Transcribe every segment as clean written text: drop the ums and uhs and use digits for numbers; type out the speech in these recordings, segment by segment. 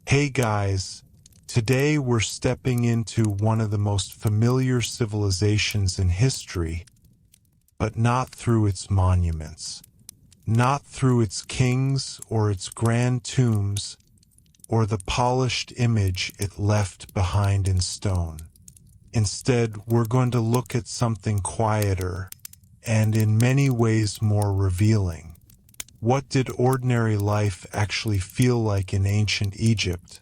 Hey guys, today we're stepping into one of the most familiar civilizations in history, but not through its monuments, not through its kings or its grand tombs, or the polished image it left behind in stone. Instead, we're going to look at something quieter, and in many ways more revealing. What did ordinary life actually feel like in ancient Egypt?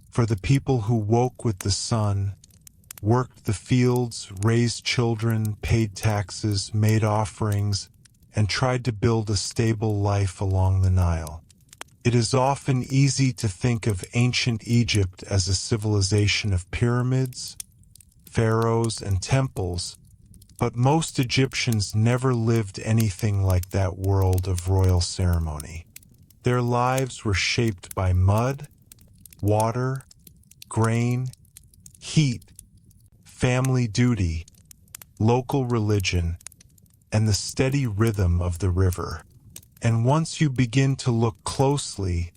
For the people who woke with the sun, worked the fields, raised children, paid taxes, made offerings, and tried to build a stable life along the Nile. It is often easy to think of ancient Egypt as a civilization of pyramids, pharaohs, and temples, but most Egyptians never lived anything like that world of royal ceremony. Their lives were shaped by mud, water, grain, heat, family duty, local religion, and the steady rhythm of the river. And once you begin to look closely,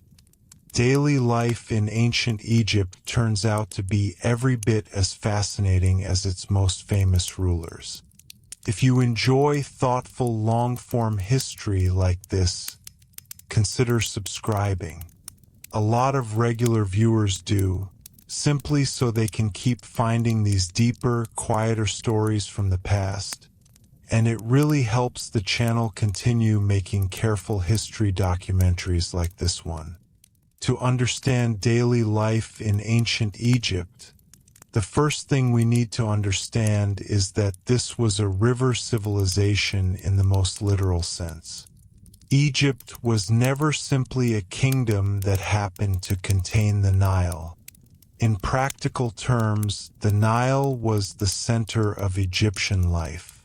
daily life in ancient Egypt turns out to be every bit as fascinating as its most famous rulers. If you enjoy thoughtful, long-form history like this, consider subscribing. A lot of regular viewers do, simply so they can keep finding these deeper, quieter stories from the past. And it really helps the channel continue making careful history documentaries like this one. To understand daily life in ancient Egypt, the first thing we need to understand is that this was a river civilization in the most literal sense. Egypt was never simply a kingdom that happened to contain the Nile. In practical terms, the Nile was the center of Egyptian life.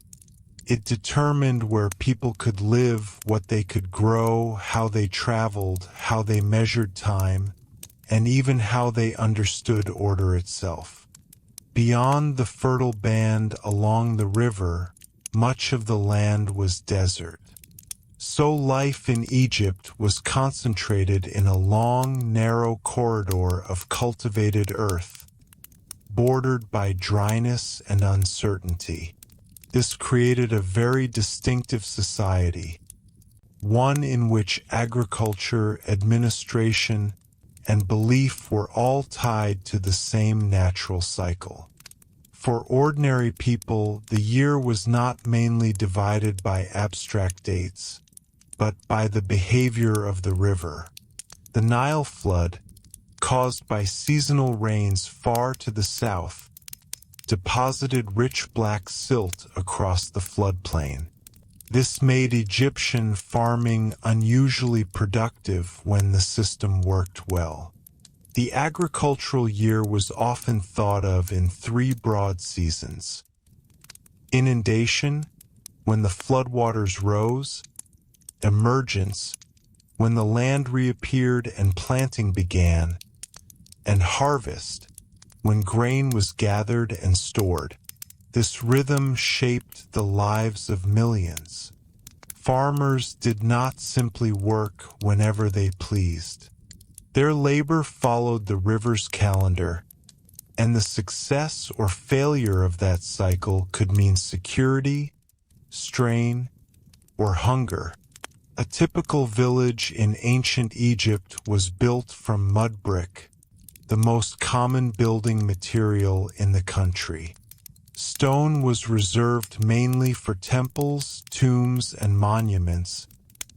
It determined where people could live, what they could grow, how they traveled, how they measured time, and even how they understood order itself. Beyond the fertile band along the river, much of the land was desert. So life in Egypt was concentrated in a long, narrow corridor of cultivated earth, bordered by dryness and uncertainty. This created a very distinctive society, one in which agriculture, administration, and belief were all tied to the same natural cycle. For ordinary people, the year was not mainly divided by abstract dates, but by the behavior of the river. The Nile flood, caused by seasonal rains far to the south, deposited rich black silt across the floodplain. This made Egyptian farming unusually productive when the system worked well. The agricultural year was often thought of in three broad seasons: inundation, when the floodwaters rose; emergence, when the land reappeared and planting began; and harvest, when grain was gathered and stored. This rhythm shaped the lives of millions. Farmers did not simply work whenever they pleased. Their labor followed the river's calendar, and the success or failure of that cycle could mean security, strain, or hunger. A typical village in ancient Egypt was built from mud brick, the most common building material in the country. Stone was reserved mainly for temples, tombs, and monuments,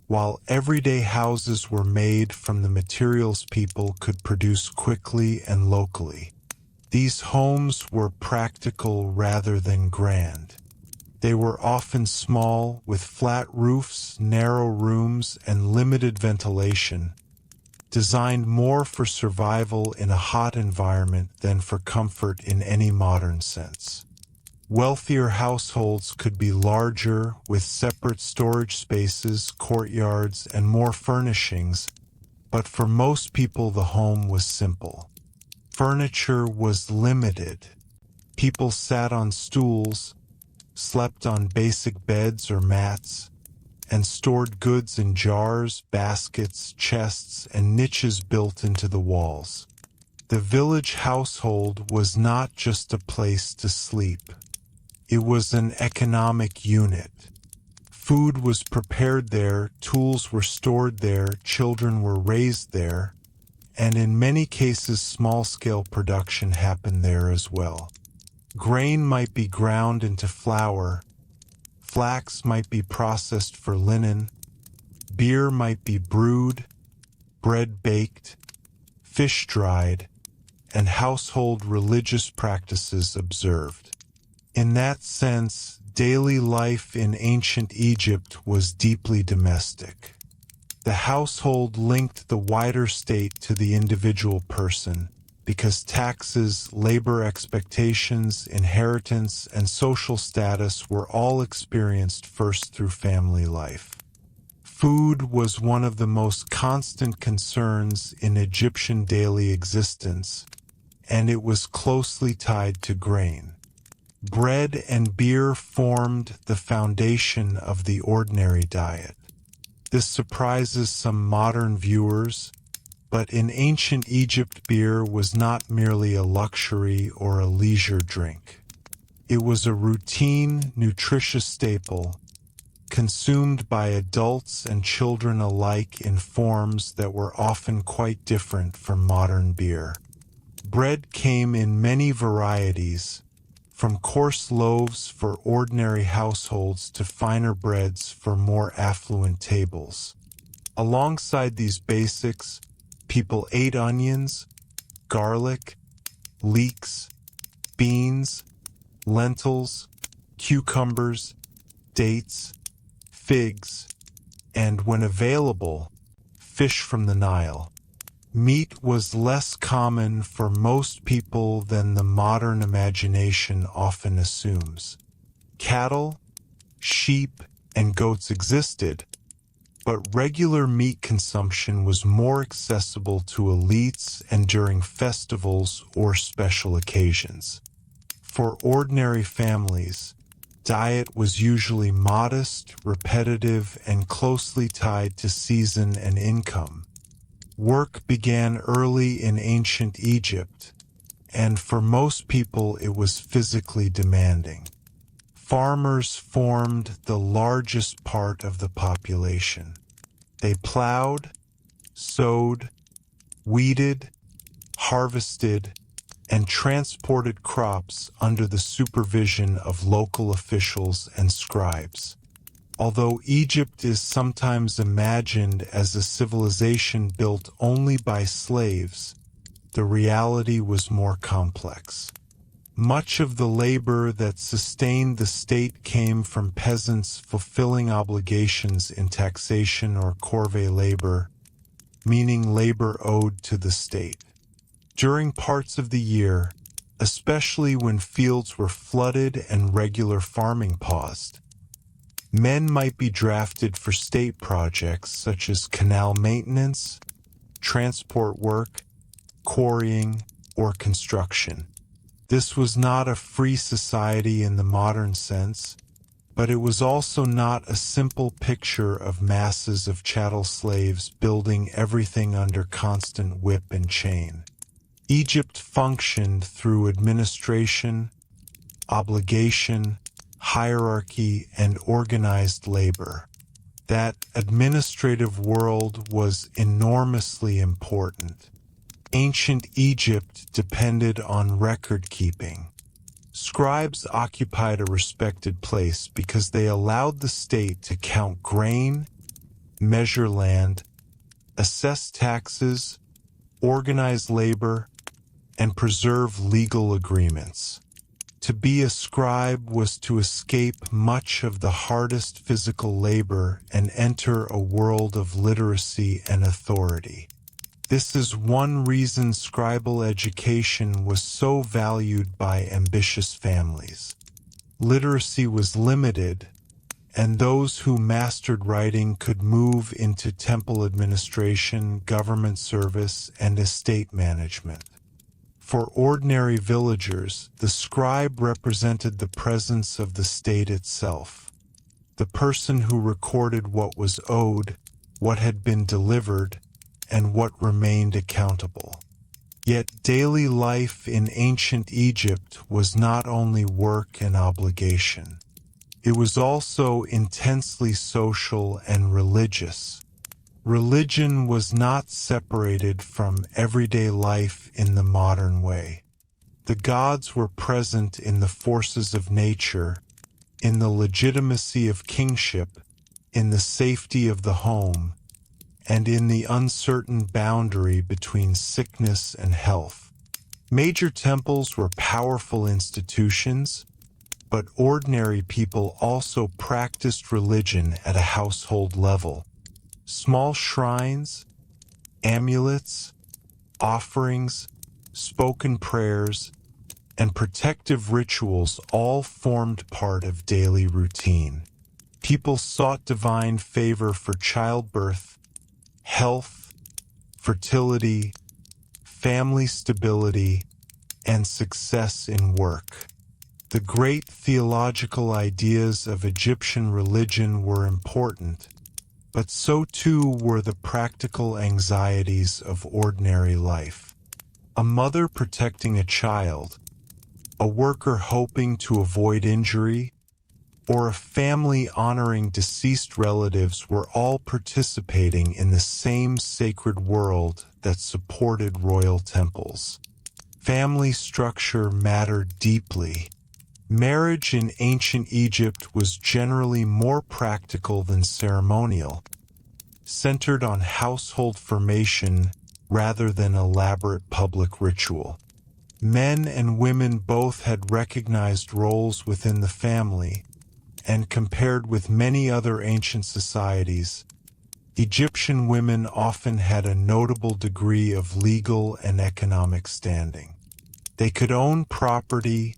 while everyday houses were made from the materials people could produce quickly and locally. These homes were practical rather than grand. They were often small, with flat roofs, narrow rooms, and limited ventilation, designed more for survival in a hot environment than for comfort in any modern sense. Wealthier households could be larger, with separate storage spaces, courtyards, and more furnishings, but for most people the home was simple. Furniture was limited. People sat on stools, slept on basic beds or mats, and stored goods in jars, baskets, chests, and niches built into the walls. The village household was not just a place to sleep. It was an economic unit. Food was prepared there, tools were stored there, children were raised there, and in many cases small-scale production happened there as well. Grain might be ground into flour, flax might be processed for linen, beer might be brewed, bread baked, fish dried, and household religious practices observed. In that sense, daily life in ancient Egypt was deeply domestic. The household linked the wider state to the individual person, because taxes, labor expectations, inheritance, and social status were all experienced first through family life. Food was one of the most constant concerns in Egyptian daily existence, and it was closely tied to grain. Bread and beer formed the foundation of the ordinary diet. This surprises some modern viewers, but in ancient Egypt beer was not merely a luxury or a leisure drink. It was a routine, nutritious staple, consumed by adults and children alike in forms that were often quite different from modern beer. Bread came in many varieties, from coarse loaves for ordinary households to finer breads for more affluent tables. Alongside these basics, people ate onions, garlic, leeks, beans, lentils, cucumbers, dates, figs, and, when available, fish from the Nile. Meat was less common for most people than the modern imagination often assumes. Cattle, sheep, and goats existed, but regular meat consumption was more accessible to elites and during festivals or special occasions. For ordinary families, diet was usually modest, repetitive, and closely tied to season and income. Work began early in ancient Egypt, and for most people it was physically demanding. Farmers formed the largest part of the population. They plowed, sowed, weeded, harvested, and transported crops under the supervision of local officials and scribes. Although Egypt is sometimes imagined as a civilization built only by slaves, the reality was more complex. Much of the labor that sustained the state came from peasants fulfilling obligations in taxation or corvée labor, meaning labor owed to the state. During parts of the year, especially when fields were flooded and regular farming paused, men might be drafted for state projects such as canal maintenance, transport work, quarrying, or construction. This was not a free society in the modern sense, but it was also not a simple picture of masses of chattel slaves building everything under constant whip and chain. Egypt functioned through administration, obligation, hierarchy, and organized labor. That administrative world was enormously important. Ancient Egypt depended on record-keeping. Scribes occupied a respected place because they allowed the state to count grain, measure land, assess taxes, organize labor, and preserve legal agreements. To be a scribe was to escape much of the hardest physical labor and enter a world of literacy and authority. This is one reason scribal education was so valued by ambitious families. Literacy was limited, and those who mastered writing could move into temple administration, government service, and estate management. For ordinary villagers, the scribe represented the presence of the state itself, the person who recorded what was owed, what had been delivered, and what remained accountable. Yet daily life in ancient Egypt was not only work and obligation. It was also intensely social and religious. Religion was not separated from everyday life in the modern way. The gods were present in the forces of nature, in the legitimacy of kingship, in the safety of the home, and in the uncertain boundary between sickness and health. Major temples were powerful institutions, but ordinary people also practiced religion at a household level. Small shrines, amulets, offerings, spoken prayers, and protective rituals all formed part of daily routine. People sought divine favor for childbirth, health, fertility, family stability, and success in work. The great theological ideas of Egyptian religion were important, but so too were the practical anxieties of ordinary life. A mother protecting a child, a worker hoping to avoid injury, or a family honoring deceased relatives were all participating in the same sacred world that supported royal temples. Family structure mattered deeply. Marriage in ancient Egypt was generally more practical than ceremonial, centered on household formation rather than elaborate public ritual. Men and women both had recognized roles within the family, and compared with many other ancient societies, Egyptian women often had a notable degree of legal and economic standing. They could own property,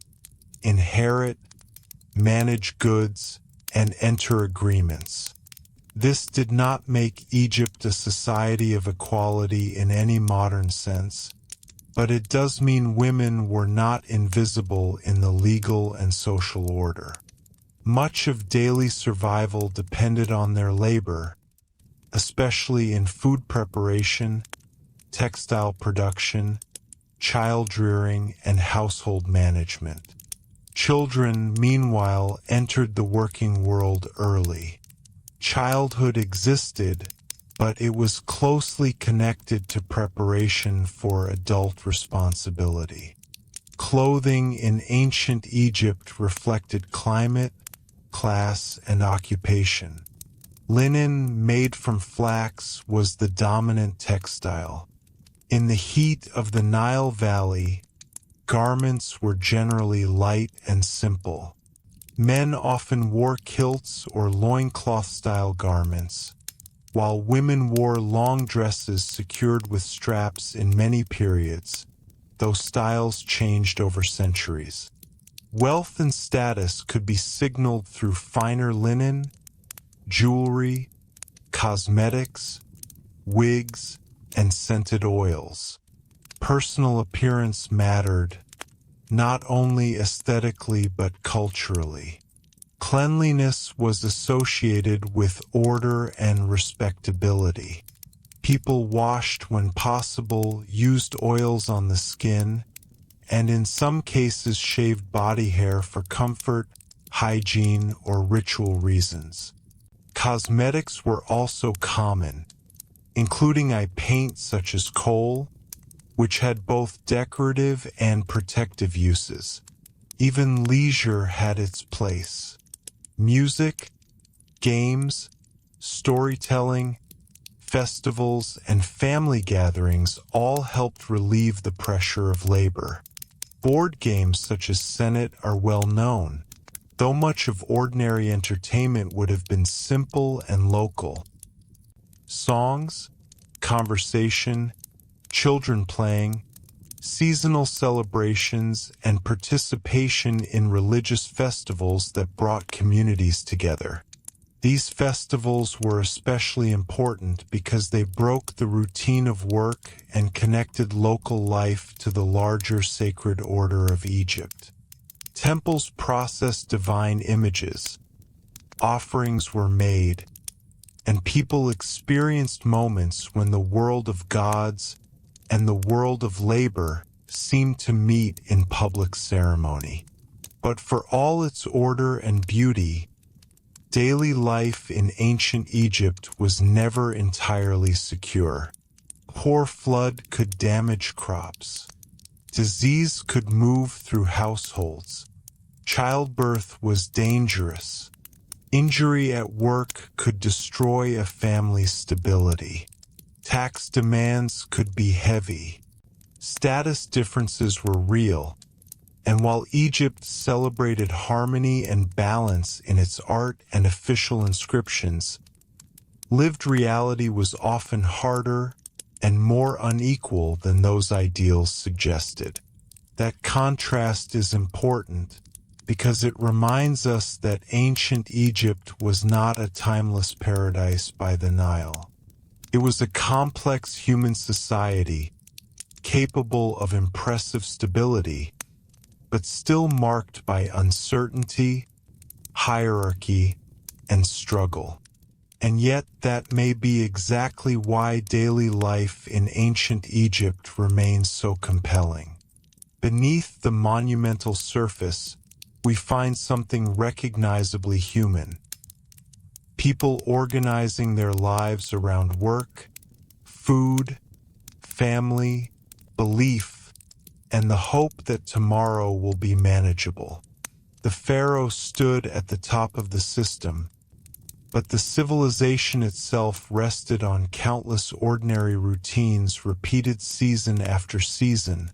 inherit, manage goods, and enter agreements. This did not make Egypt a society of equality in any modern sense, but it does mean women were not invisible in the legal and social order. Much of daily survival depended on their labor, especially in food preparation, textile production, child rearing, and household management. Children, meanwhile, entered the working world early. Childhood existed, but it was closely connected to preparation for adult responsibility. Clothing in ancient Egypt reflected climate, class, and occupation. Linen made from flax was the dominant textile. In the heat of the Nile Valley, garments were generally light and simple. Men often wore kilts or loincloth-style garments, while women wore long dresses secured with straps in many periods, though styles changed over centuries. Wealth and status could be signaled through finer linen, jewelry, cosmetics, wigs, and scented oils. Personal appearance mattered, not only aesthetically but culturally. Cleanliness was associated with order and respectability. People washed when possible, used oils on the skin, and in some cases shaved body hair for comfort, hygiene, or ritual reasons. Cosmetics were also common, including eye paint such as kohl, which had both decorative and protective uses. Even leisure had its place. Music, games, storytelling, festivals, and family gatherings all helped relieve the pressure of labor. Board games such as Senet are well known, though much of ordinary entertainment would have been simple and local. Songs, conversation, children playing, seasonal celebrations, and participation in religious festivals that brought communities together. These festivals were especially important because they broke the routine of work and connected local life to the larger sacred order of Egypt. Temples processed divine images, offerings were made, and people experienced moments when the world of gods, and the world of labor seemed to meet in public ceremony. But for all its order and beauty, daily life in ancient Egypt was never entirely secure. Poor flood could damage crops. Disease could move through households. Childbirth was dangerous. Injury at work could destroy a family's stability. Tax demands could be heavy. Status differences were real, and while Egypt celebrated harmony and balance in its art and official inscriptions, lived reality was often harder and more unequal than those ideals suggested. That contrast is important because it reminds us that ancient Egypt was not a timeless paradise by the Nile. It was a complex human society, capable of impressive stability, but still marked by uncertainty, hierarchy, and struggle. And yet that may be exactly why daily life in ancient Egypt remains so compelling. Beneath the monumental surface, we find something recognizably human. People organizing their lives around work, food, family, belief, and the hope that tomorrow will be manageable. The pharaoh stood at the top of the system, but the civilization itself rested on countless ordinary routines repeated season after season,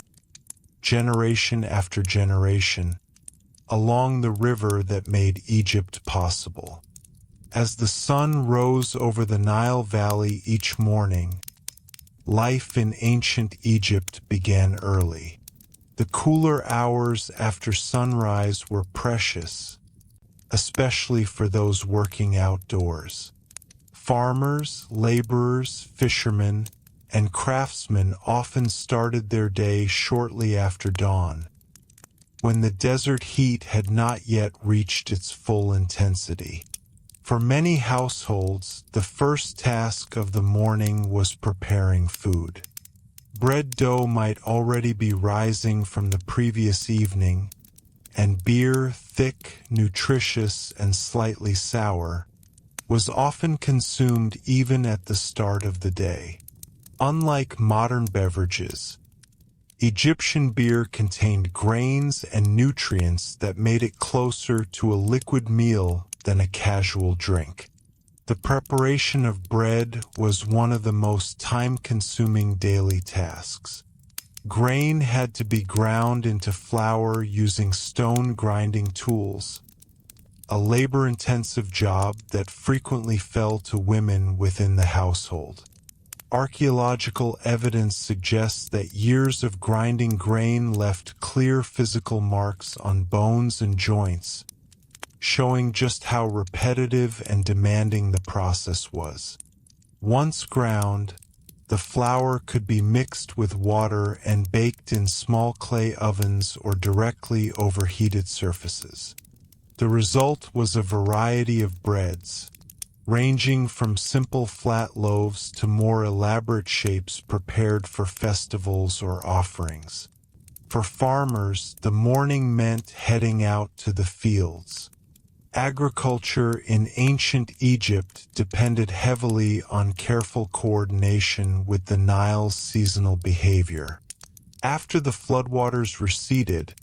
generation after generation, along the river that made Egypt possible. As the sun rose over the Nile Valley each morning, life in ancient Egypt began early. The cooler hours after sunrise were precious, especially for those working outdoors. Farmers, laborers, fishermen, and craftsmen often started their day shortly after dawn, when the desert heat had not yet reached its full intensity. For many households, the first task of the morning was preparing food. Bread dough might already be rising from the previous evening, and beer, thick, nutritious, and slightly sour, was often consumed even at the start of the day. Unlike modern beverages, Egyptian beer contained grains and nutrients that made it closer to a liquid meal than a casual drink. The preparation of bread was one of the most time-consuming daily tasks. Grain had to be ground into flour using stone grinding tools, a labor-intensive job that frequently fell to women within the household. Archaeological evidence suggests that years of grinding grain left clear physical marks on bones and joints, showing just how repetitive and demanding the process was. Once ground, the flour could be mixed with water and baked in small clay ovens or directly over heated surfaces. The result was a variety of breads, ranging from simple flat loaves to more elaborate shapes prepared for festivals or offerings. For farmers, the morning meant heading out to the fields. Agriculture in ancient Egypt depended heavily on careful coordination with the Nile's seasonal behavior. After the floodwaters receded,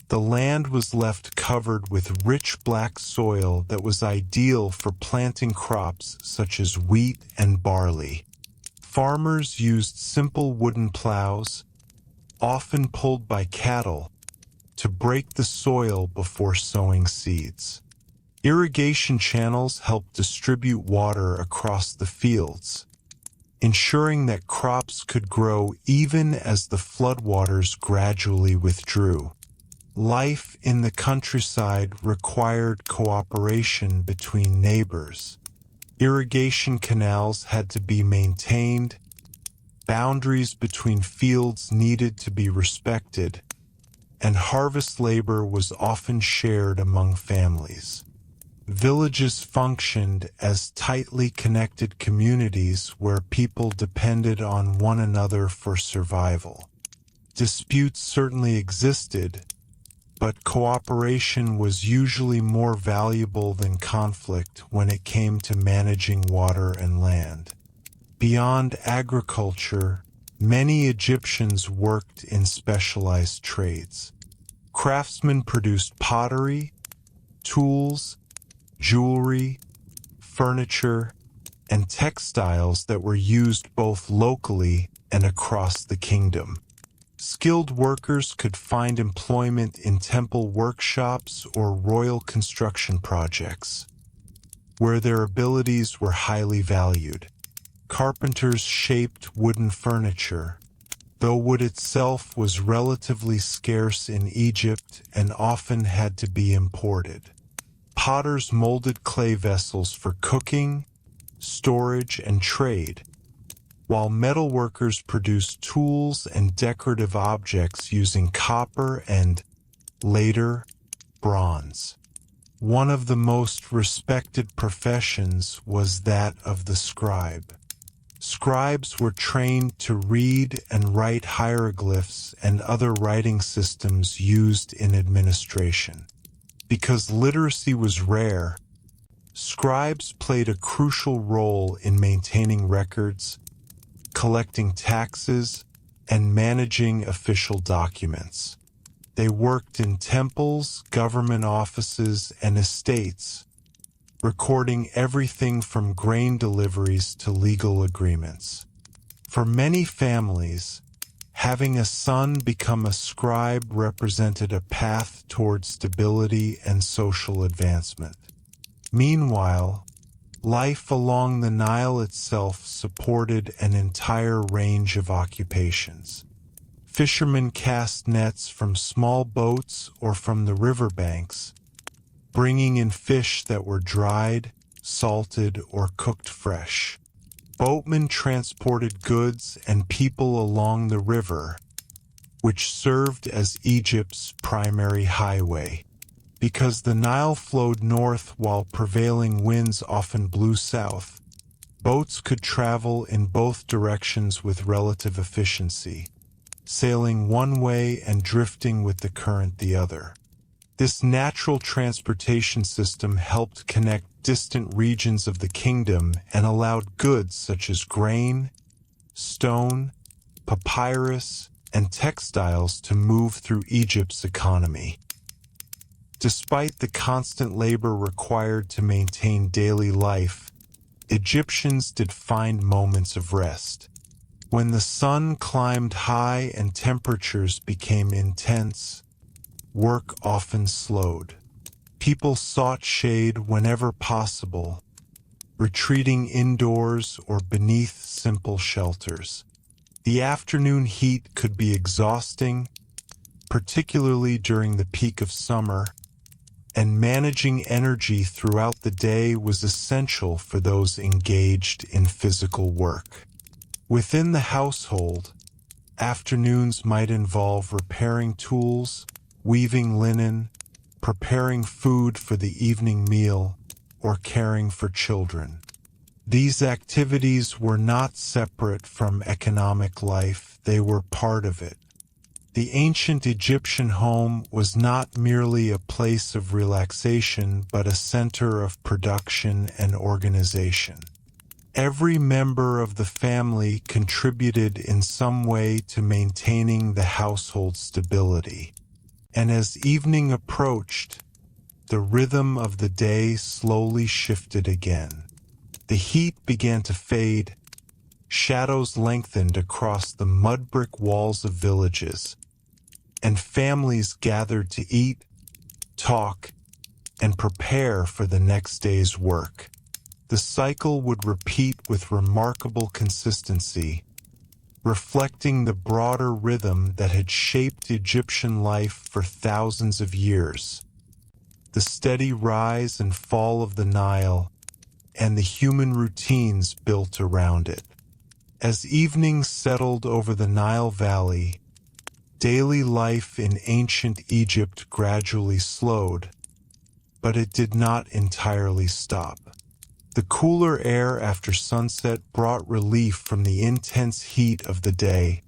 the land was left covered with rich black soil that was ideal for planting crops such as wheat and barley. Farmers used simple wooden plows, often pulled by cattle, to break the soil before sowing seeds. Irrigation channels helped distribute water across the fields, ensuring that crops could grow even as the floodwaters gradually withdrew. Life in the countryside required cooperation between neighbors. Irrigation canals had to be maintained, boundaries between fields needed to be respected, and harvest labor was often shared among families. Villages functioned as tightly connected communities where people depended on one another for survival. Disputes certainly existed, but cooperation was usually more valuable than conflict when it came to managing water and land. Beyond agriculture, many Egyptians worked in specialized trades. Craftsmen produced pottery, tools, jewelry, furniture, and textiles that were used both locally and across the kingdom. Skilled workers could find employment in temple workshops or royal construction projects, where their abilities were highly valued. Carpenters shaped wooden furniture, though wood itself was relatively scarce in Egypt and often had to be imported. Potters molded clay vessels for cooking, storage, and trade, while metalworkers produced tools and decorative objects using copper and, later, bronze. One of the most respected professions was that of the scribe. Scribes were trained to read and write hieroglyphs and other writing systems used in administration. Because literacy was rare, scribes played a crucial role in maintaining records, collecting taxes, and managing official documents. They worked in temples, government offices, and estates, recording everything from grain deliveries to legal agreements. For many families, having a son become a scribe represented a path toward stability and social advancement. Meanwhile, life along the Nile itself supported an entire range of occupations. Fishermen cast nets from small boats or from the riverbanks, bringing in fish that were dried, salted, or cooked fresh. Boatmen transported goods and people along the river, which served as Egypt's primary highway. Because the Nile flowed north while prevailing winds often blew south, boats could travel in both directions with relative efficiency, sailing one way and drifting with the current the other. This natural transportation system helped connect distant regions of the kingdom and allowed goods such as grain, stone, papyrus, and textiles to move through Egypt's economy. Despite the constant labor required to maintain daily life, Egyptians did find moments of rest. When the sun climbed high and temperatures became intense, work often slowed. People sought shade whenever possible, retreating indoors or beneath simple shelters. The afternoon heat could be exhausting, particularly during the peak of summer, and managing energy throughout the day was essential for those engaged in physical work. Within the household, afternoons might involve repairing tools, weaving linen, preparing food for the evening meal, or caring for children. These activities were not separate from economic life, they were part of it. The ancient Egyptian home was not merely a place of relaxation, but a center of production and organization. Every member of the family contributed in some way to maintaining the household stability. And as evening approached, the rhythm of the day slowly shifted again. The heat began to fade, shadows lengthened across the mud-brick walls of villages, and families gathered to eat, talk, and prepare for the next day's work. The cycle would repeat with remarkable consistency, reflecting the broader rhythm that had shaped Egyptian life for thousands of years. The steady rise and fall of the Nile, and the human routines built around it. As evening settled over the Nile Valley, daily life in ancient Egypt gradually slowed, but it did not entirely stop. The cooler air after sunset brought relief from the intense heat of the day,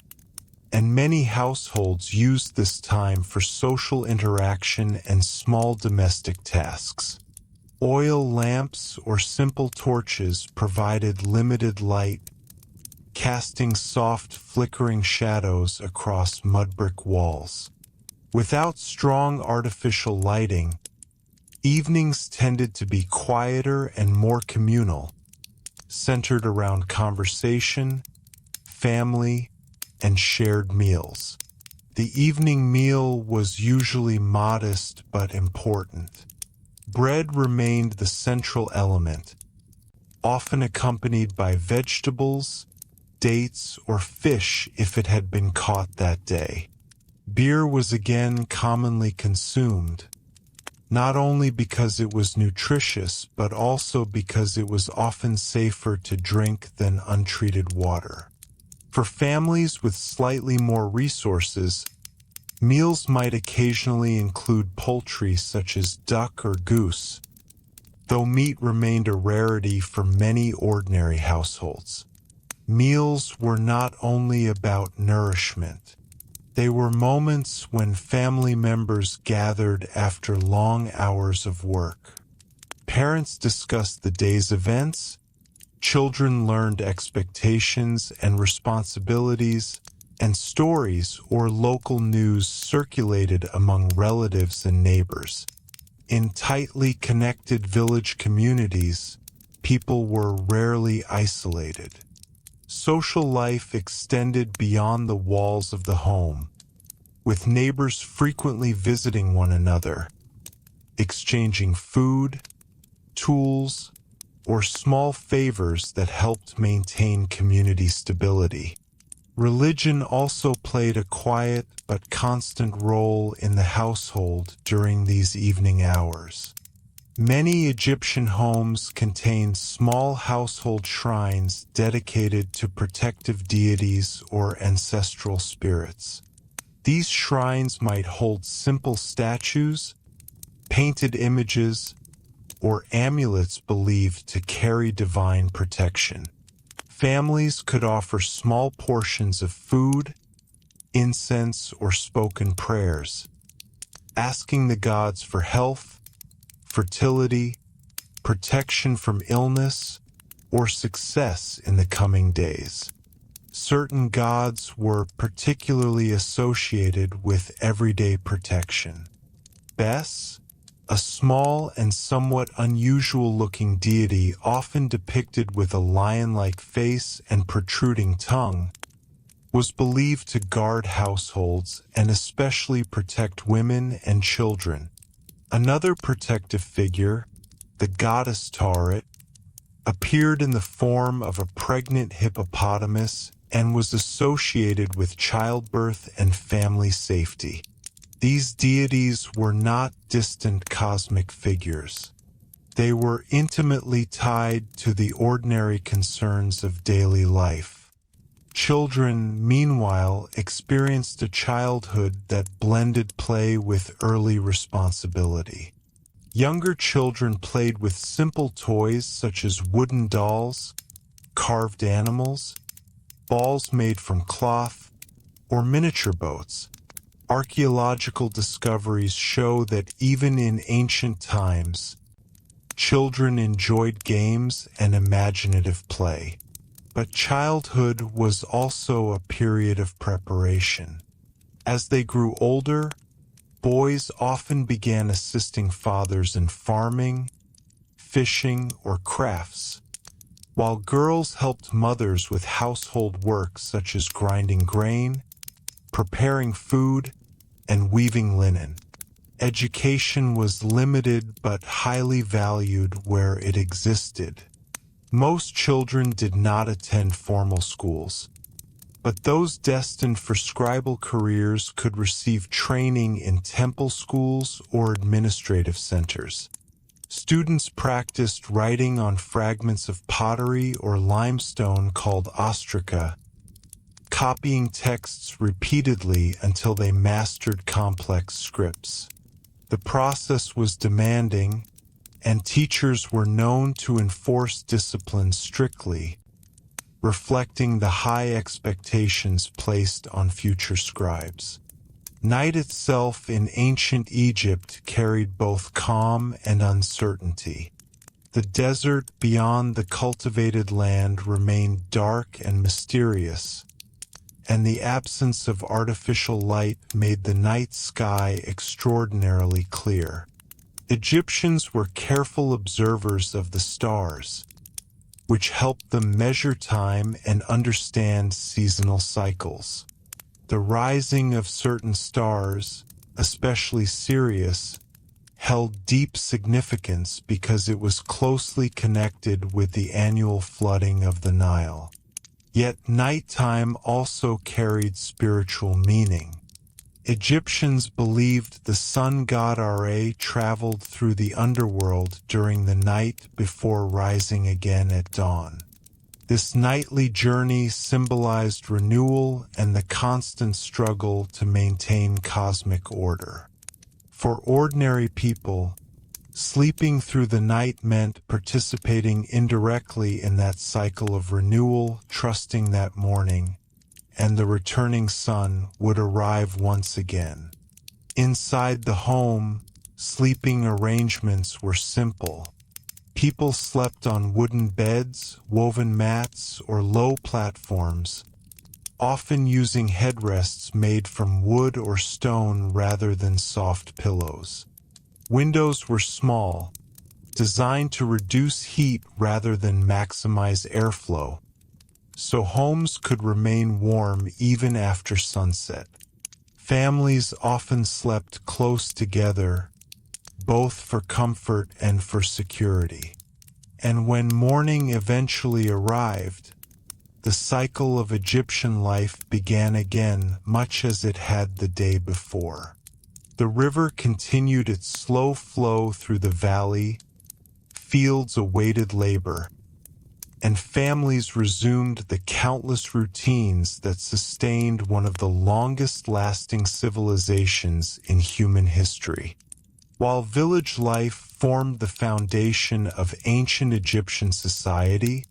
and many households used this time for social interaction and small domestic tasks. Oil lamps or simple torches provided limited light, casting soft, flickering shadows across mud-brick walls. Without strong artificial lighting, evenings tended to be quieter and more communal, centered around conversation, family, and shared meals. The evening meal was usually modest but important. Bread remained the central element, often accompanied by vegetables, dates, or fish if it had been caught that day. Beer was again commonly consumed, not only because it was nutritious, but also because it was often safer to drink than untreated water. For families with slightly more resources, meals might occasionally include poultry such as duck or goose, though meat remained a rarity for many ordinary households. Meals were not only about nourishment. They were moments when family members gathered after long hours of work. Parents discussed the day's events, children learned expectations and responsibilities, and stories or local news circulated among relatives and neighbors. In tightly connected village communities, people were rarely isolated. Social life extended beyond the walls of the home, with neighbors frequently visiting one another, exchanging food, tools, or small favors that helped maintain community stability. Religion also played a quiet but constant role in the household during these evening hours. Many Egyptian homes contained small household shrines dedicated to protective deities or ancestral spirits. These shrines might hold simple statues, painted images, or amulets believed to carry divine protection. Families could offer small portions of food, incense, or spoken prayers, asking the gods for health, fertility, protection from illness, or success in the coming days. Certain gods were particularly associated with everyday protection. Bes, a small and somewhat unusual-looking deity often depicted with a lion-like face and protruding tongue, was believed to guard households and especially protect women and children. Another protective figure, the goddess Tauret, appeared in the form of a pregnant hippopotamus and was associated with childbirth and family safety. These deities were not distant cosmic figures. They were intimately tied to the ordinary concerns of daily life. Children, meanwhile, experienced a childhood that blended play with early responsibility. Younger children played with simple toys such as wooden dolls, carved animals, balls made from cloth, or miniature boats. Archaeological discoveries show that even in ancient times, children enjoyed games and imaginative play. But childhood was also a period of preparation. As they grew older, boys often began assisting fathers in farming, fishing, or crafts, while girls helped mothers with household work such as grinding grain, preparing food, and weaving linen. Education was limited but highly valued where it existed. Most children did not attend formal schools, but those destined for scribal careers could receive training in temple schools or administrative centers. Students practiced writing on fragments of pottery or limestone called ostraca, copying texts repeatedly until they mastered complex scripts. The process was demanding, and teachers were known to enforce discipline strictly, reflecting the high expectations placed on future scribes. Night itself in ancient Egypt carried both calm and uncertainty. The desert beyond the cultivated land remained dark and mysterious, and the absence of artificial light made the night sky extraordinarily clear. Egyptians were careful observers of the stars, which helped them measure time and understand seasonal cycles. The rising of certain stars, especially Sirius, held deep significance because it was closely connected with the annual flooding of the Nile. Yet nighttime also carried spiritual meaning. Egyptians believed the sun god Ra traveled through the underworld during the night before rising again at dawn. This nightly journey symbolized renewal and the constant struggle to maintain cosmic order. For ordinary people, sleeping through the night meant participating indirectly in that cycle of renewal, trusting that morning, and the returning sun would arrive once again. Inside the home, sleeping arrangements were simple. People slept on wooden beds, woven mats, or low platforms, often using headrests made from wood or stone rather than soft pillows. Windows were small, designed to reduce heat rather than maximize airflow, so homes could remain warm even after sunset. Families often slept close together, both for comfort and for security. And when morning eventually arrived, the cycle of Egyptian life began again, much as it had the day before. The river continued its slow flow through the valley, fields awaited labor, and families resumed the countless routines that sustained one of the longest-lasting civilizations in human history. While village life formed the foundation of ancient Egyptian society,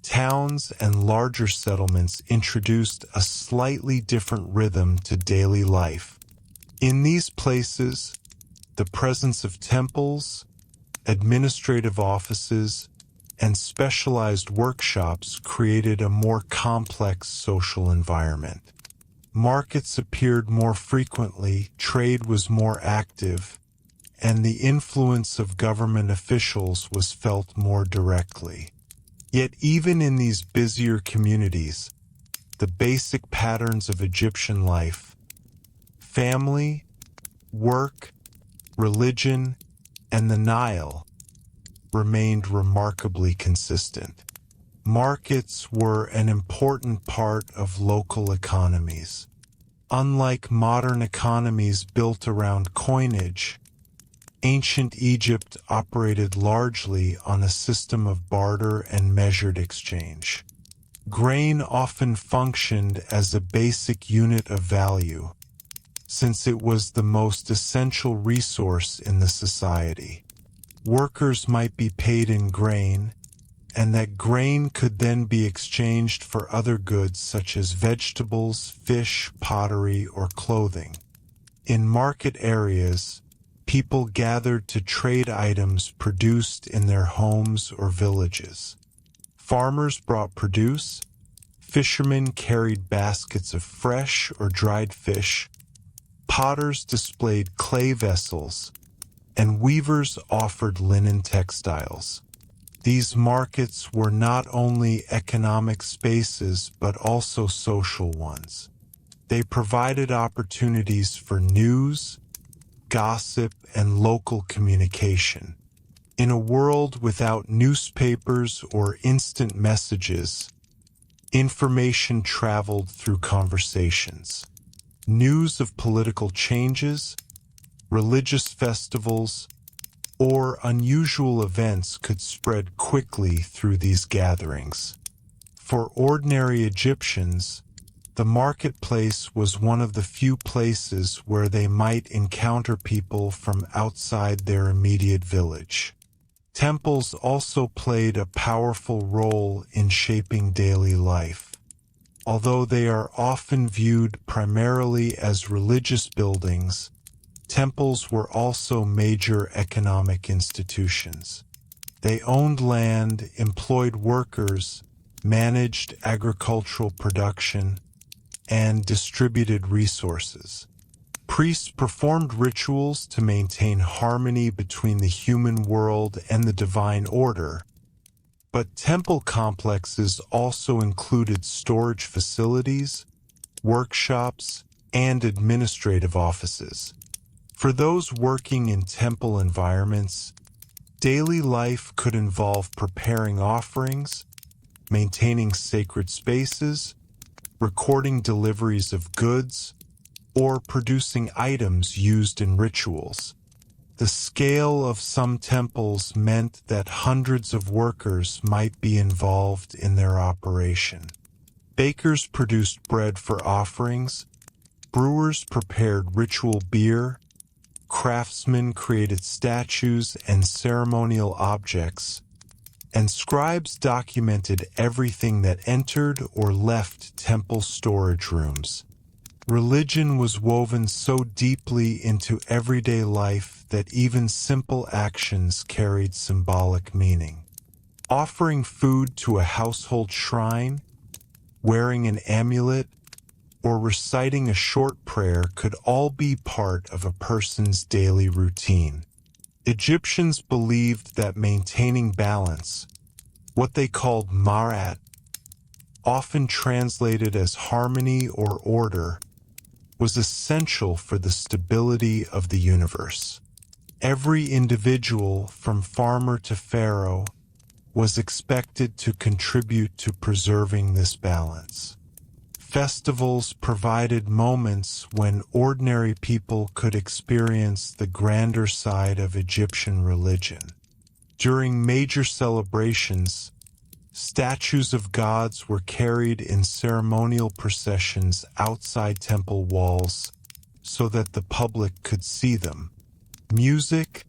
towns and larger settlements introduced a slightly different rhythm to daily life. In these places, the presence of temples, administrative offices, and specialized workshops created a more complex social environment. Markets appeared more frequently, trade was more active, and the influence of government officials was felt more directly. Yet even in these busier communities, the basic patterns of Egyptian life, family, work, religion, and the Nile, remained remarkably consistent. Markets were an important part of local economies. Unlike modern economies built around coinage, ancient Egypt operated largely on a system of barter and measured exchange. Grain often functioned as a basic unit of value, since it was the most essential resource in the society. Workers might be paid in grain, and that grain could then be exchanged for other goods such as vegetables, fish, pottery, or clothing. In market areas, people gathered to trade items produced in their homes or villages. Farmers brought produce, fishermen carried baskets of fresh or dried fish, potters displayed clay vessels, and weavers offered linen textiles. These markets were not only economic spaces but also social ones. They provided opportunities for news, gossip, and local communication. In a world without newspapers or instant messages, information traveled through conversations. News of political changes, religious festivals, or unusual events could spread quickly through these gatherings. For ordinary Egyptians, The marketplace was one of the few places where they might encounter people from outside their immediate village. Temples also played a powerful role in shaping daily life. Although they are often viewed primarily as religious buildings, temples were also major economic institutions. They owned land, employed workers, managed agricultural production, and distributed resources. Priests performed rituals to maintain harmony between the human world and the divine order, but temple complexes also included storage facilities, workshops, and administrative offices. For those working in temple environments, daily life could involve preparing offerings, maintaining sacred spaces, recording deliveries of goods, or producing items used in rituals. The scale of some temples meant that hundreds of workers might be involved in their operation. Bakers produced bread for offerings, brewers prepared ritual beer, craftsmen created statues and ceremonial objects, and scribes documented everything that entered or left temple storage rooms. Religion was woven so deeply into everyday life that even simple actions carried symbolic meaning. Offering food to a household shrine, wearing an amulet, or reciting a short prayer could all be part of a person's daily routine. Egyptians believed that maintaining balance, what they called marat, often translated as harmony or order, was essential for the stability of the universe. Every individual, from farmer to pharaoh, was expected to contribute to preserving this balance. Festivals provided moments when ordinary people could experience the grander side of Egyptian religion. During major celebrations, statues of gods were carried in ceremonial processions outside temple walls so that the public could see them. Music,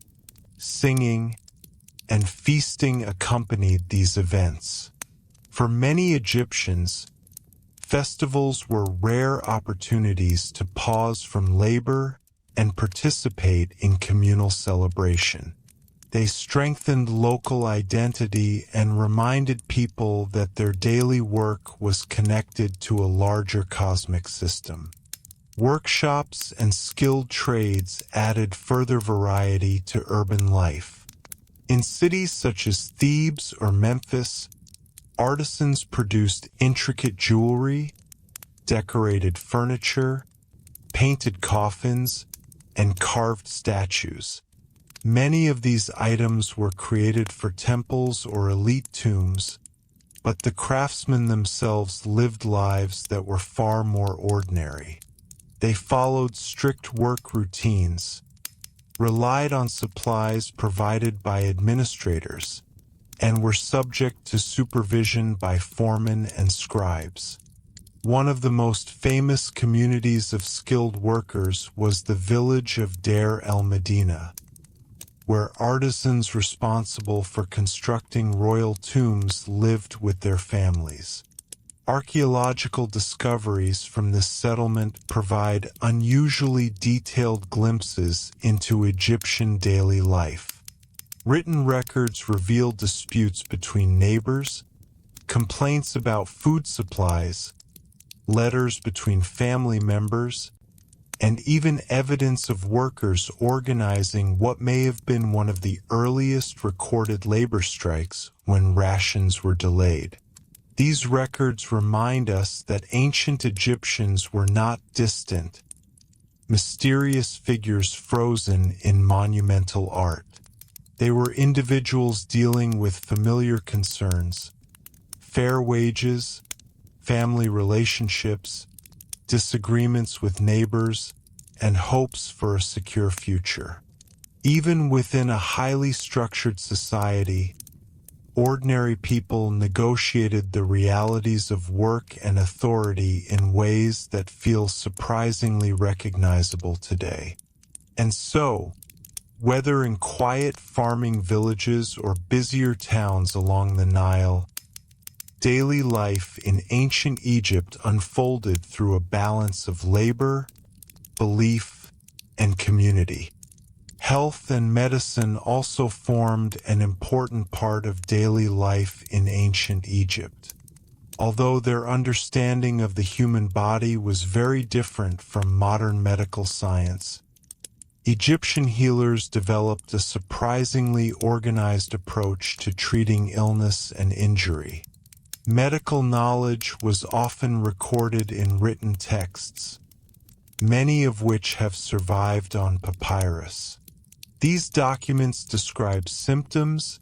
singing, and feasting accompanied these events. For many Egyptians, festivals were rare opportunities to pause from labor and participate in communal celebration. They strengthened local identity and reminded people that their daily work was connected to a larger cosmic system. Workshops and skilled trades added further variety to urban life. In cities such as Thebes or Memphis, artisans produced intricate jewelry, decorated furniture, painted coffins, and carved statues. Many of these items were created for temples or elite tombs, but the craftsmen themselves lived lives that were far more ordinary. They followed strict work routines, relied on supplies provided by administrators, and were subject to supervision by foremen and scribes. One of the most famous communities of skilled workers was the village of Deir el-Medina, where artisans responsible for constructing royal tombs lived with their families. Archaeological discoveries from this settlement provide unusually detailed glimpses into Egyptian daily life. Written records reveal disputes between neighbors, complaints about food supplies, letters between family members, and even evidence of workers organizing what may have been one of the earliest recorded labor strikes when rations were delayed. These records remind us that ancient Egyptians were not distant, mysterious figures frozen in monumental art. They were individuals dealing with familiar concerns: fair wages, family relationships, disagreements with neighbors, and hopes for a secure future. Even within a highly structured society, ordinary people negotiated the realities of work and authority in ways that feel surprisingly recognizable today. And so, whether in quiet farming villages or busier towns along the Nile, daily life in ancient Egypt unfolded through a balance of labor, belief, and community. Health and medicine also formed an important part of daily life in ancient Egypt. Although their understanding of the human body was very different from modern medical science, Egyptian healers developed a surprisingly organized approach to treating illness and injury. Medical knowledge was often recorded in written texts, many of which have survived on papyrus. These documents describe symptoms,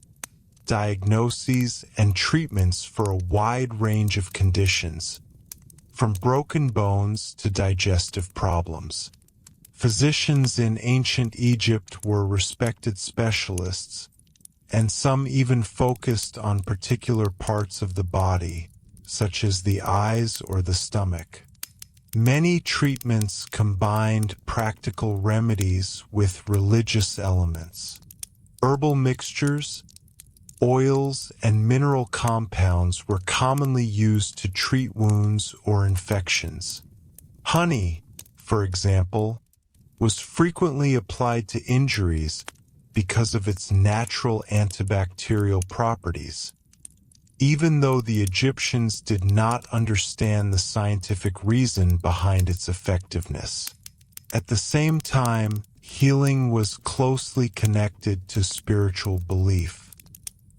diagnoses, and treatments for a wide range of conditions, from broken bones to digestive problems. Physicians in ancient Egypt were respected specialists, and some even focused on particular parts of the body, such as the eyes or the stomach. Many treatments combined practical remedies with religious elements. Herbal mixtures, oils, and mineral compounds were commonly used to treat wounds or infections. Honey, for example, was frequently applied to injuries because of its natural antibacterial properties. Even though the Egyptians did not understand the scientific reason behind its effectiveness. At the same time, healing was closely connected to spiritual belief.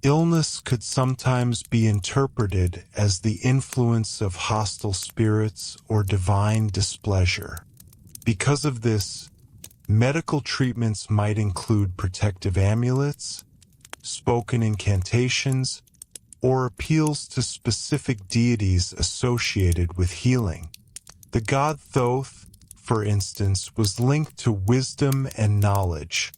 Illness could sometimes be interpreted as the influence of hostile spirits or divine displeasure. Because of this, medical treatments might include protective amulets, spoken incantations, or appeals to specific deities associated with healing. The god Thoth, for instance, was linked to wisdom and knowledge,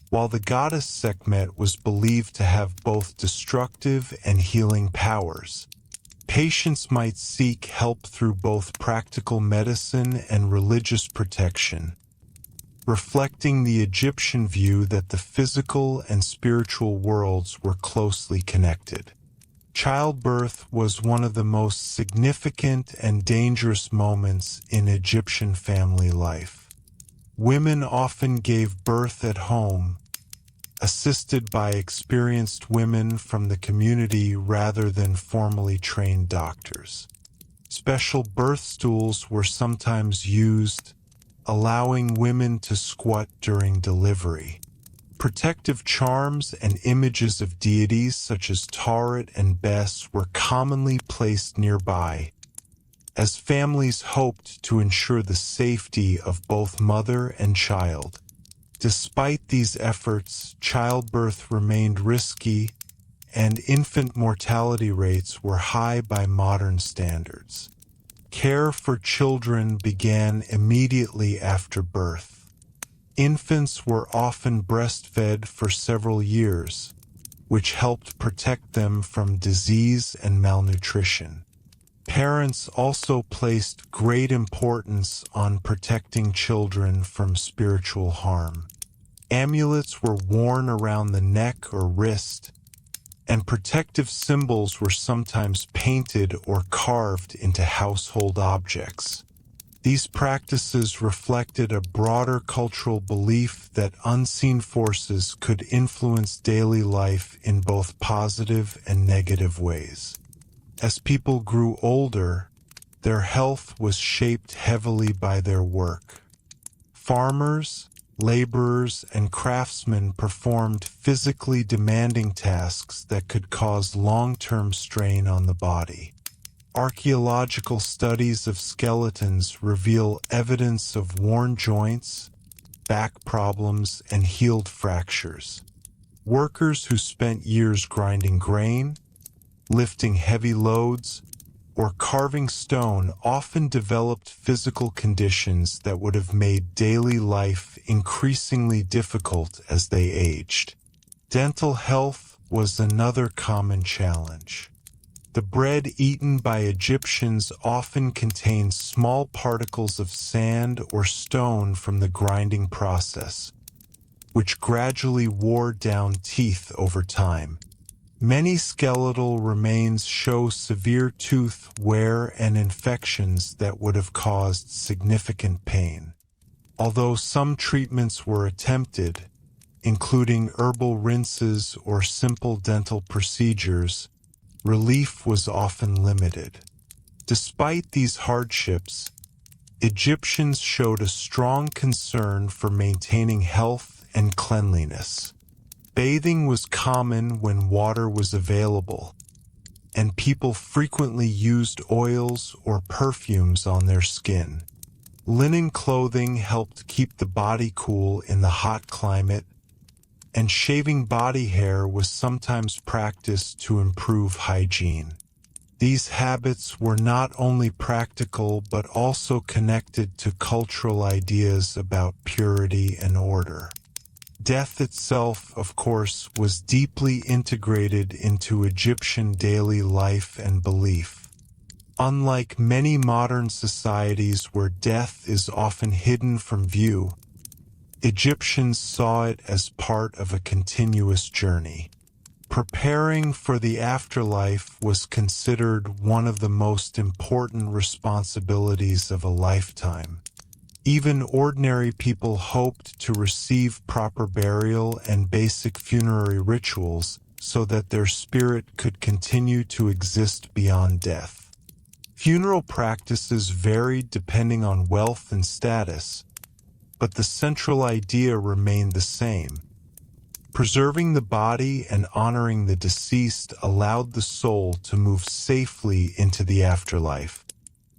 while the goddess Sekhmet was believed to have both destructive and healing powers. Patients might seek help through both practical medicine and religious protection, reflecting the Egyptian view that the physical and spiritual worlds were closely connected. Childbirth was one of the most significant and dangerous moments in Egyptian family life. Women often gave birth at home, assisted by experienced women from the community rather than formally trained doctors. Special birth stools were sometimes used, allowing women to squat during delivery. Protective charms and images of deities such as Tauret and Bes were commonly placed nearby, as families hoped to ensure the safety of both mother and child. Despite these efforts, childbirth remained risky, and infant mortality rates were high by modern standards. Care for children began immediately after birth. Infants were often breastfed for several years, which helped protect them from disease and malnutrition. Parents also placed great importance on protecting children from spiritual harm. Amulets were worn around the neck or wrist, and protective symbols were sometimes painted or carved into household objects. These practices reflected a broader cultural belief that unseen forces could influence daily life in both positive and negative ways. As people grew older, their health was shaped heavily by their work. Farmers, laborers, and craftsmen performed physically demanding tasks that could cause long-term strain on the body. Archaeological studies of skeletons reveal evidence of worn joints, back problems, and healed fractures. Workers who spent years grinding grain, lifting heavy loads, or carving stone often developed physical conditions that would have made daily life increasingly difficult as they aged. Dental health was another common challenge. The bread eaten by Egyptians often contained small particles of sand or stone from the grinding process, which gradually wore down teeth over time. Many skeletal remains show severe tooth wear and infections that would have caused significant pain. Although some treatments were attempted, including herbal rinses or simple dental procedures, relief was often limited. Despite these hardships, Egyptians showed a strong concern for maintaining health and cleanliness. Bathing was common when water was available, and people frequently used oils or perfumes on their skin. Linen clothing helped keep the body cool in the hot climate, and shaving body hair was sometimes practiced to improve hygiene. These habits were not only practical but also connected to cultural ideas about purity and order. Death itself, of course, was deeply integrated into Egyptian daily life and belief. Unlike many modern societies where death is often hidden from view, Egyptians saw it as part of a continuous journey. Preparing for the afterlife was considered one of the most important responsibilities of a lifetime. Even ordinary people hoped to receive proper burial and basic funerary rituals so that their spirit could continue to exist beyond death. Funeral practices varied depending on wealth and status, but the central idea remained the same. Preserving the body and honoring the deceased allowed the soul to move safely into the afterlife.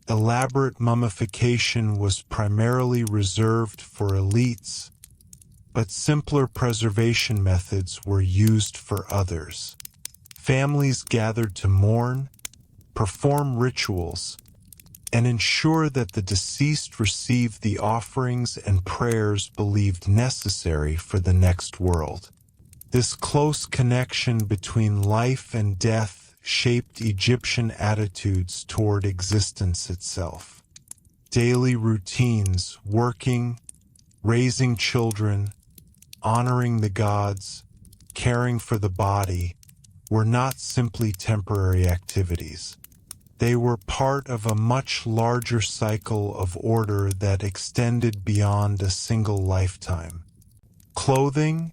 Elaborate mummification was primarily reserved for elites, but simpler preservation methods were used for others. Families gathered to mourn, perform rituals, and ensure that the deceased received the offerings and prayers believed necessary for the next world. This close connection between life and death shaped Egyptian attitudes toward existence itself. Daily routines, working, raising children, honoring the gods, caring for the body, were not simply temporary activities. They were part of a much larger cycle of order that extended beyond a single lifetime. Clothing,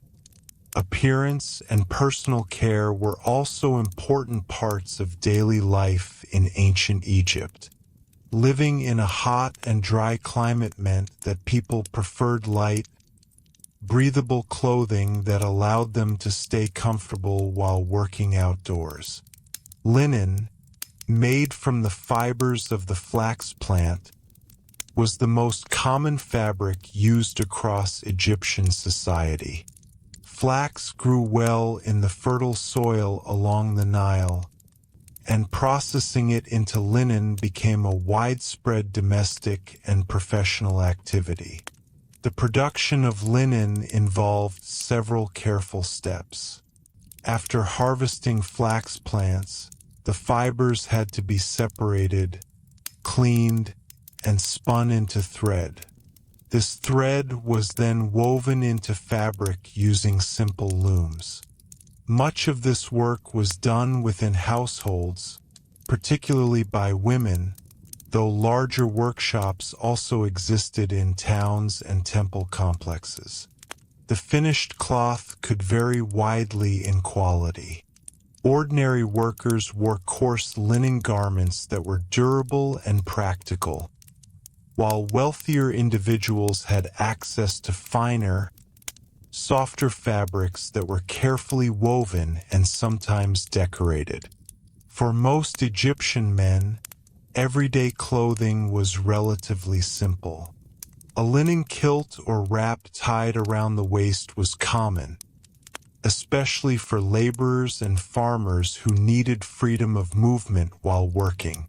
appearance, and personal care were also important parts of daily life in ancient Egypt. Living in a hot and dry climate meant that people preferred light, breathable clothing that allowed them to stay comfortable while working outdoors. Linen, made from the fibers of the flax plant, was the most common fabric used across Egyptian society. Flax grew well in the fertile soil along the Nile, and processing it into linen became a widespread domestic and professional activity. The production of linen involved several careful steps. After harvesting flax plants, the fibers had to be separated, cleaned, and spun into thread. This thread was then woven into fabric using simple looms. Much of this work was done within households, particularly by women, though larger workshops also existed in towns and temple complexes. The finished cloth could vary widely in quality. Ordinary workers wore coarse linen garments that were durable and practical, while wealthier individuals had access to finer, softer fabrics that were carefully woven and sometimes decorated. For most Egyptian men, everyday clothing was relatively simple. A linen kilt or wrap tied around the waist was common, especially for laborers and farmers who needed freedom of movement while working.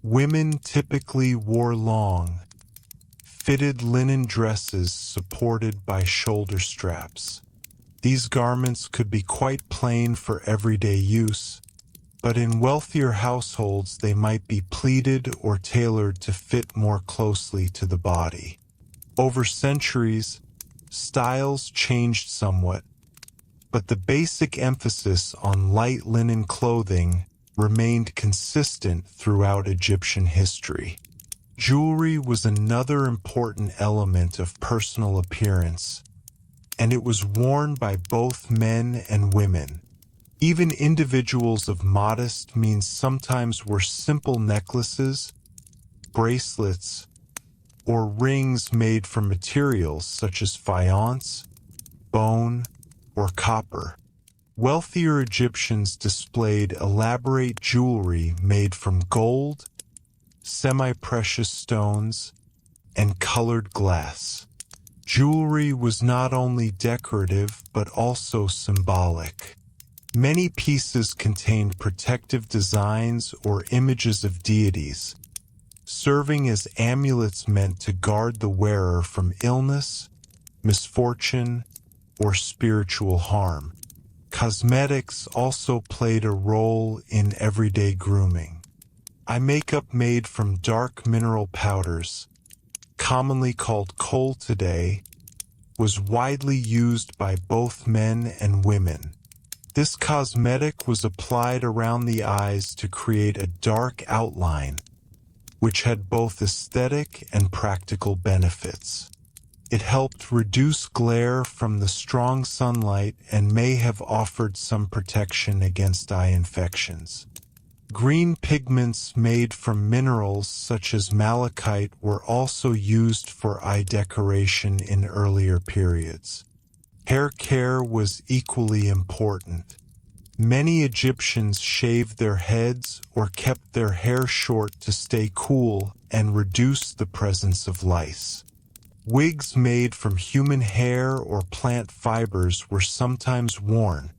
Women typically wore long, fitted linen dresses supported by shoulder straps. These garments could be quite plain for everyday use, but in wealthier households they might be pleated or tailored to fit more closely to the body. Over centuries, styles changed somewhat, but the basic emphasis on light linen clothing remained consistent throughout Egyptian history. Jewelry was another important element of personal appearance, and it was worn by both men and women. Even individuals of modest means sometimes wore simple necklaces, bracelets, or rings made from materials such as faience, bone, or copper. Wealthier Egyptians displayed elaborate jewelry made from gold, semi-precious stones, and colored glass. Jewelry was not only decorative but also symbolic. Many pieces contained protective designs or images of deities, serving as amulets meant to guard the wearer from illness, misfortune, or spiritual harm. Cosmetics also played a role in everyday grooming. Eye makeup made from dark mineral powders, commonly called kohl today, was widely used by both men and women. This cosmetic was applied around the eyes to create a dark outline, which had both aesthetic and practical benefits. It helped reduce glare from the strong sunlight and may have offered some protection against eye infections. Green pigments made from minerals such as malachite were also used for eye decoration in earlier periods. Hair care was equally important. Many Egyptians shaved their heads or kept their hair short to stay cool and reduce the presence of lice. Wigs made from human hair or plant fibers were sometimes worn,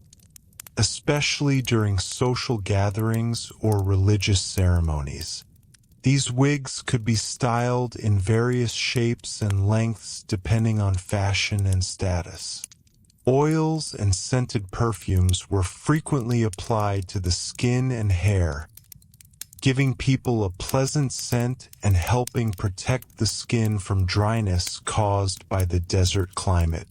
especially during social gatherings or religious ceremonies. These wigs could be styled in various shapes and lengths depending on fashion and status. Oils and scented perfumes were frequently applied to the skin and hair, giving people a pleasant scent and helping protect the skin from dryness caused by the desert climate.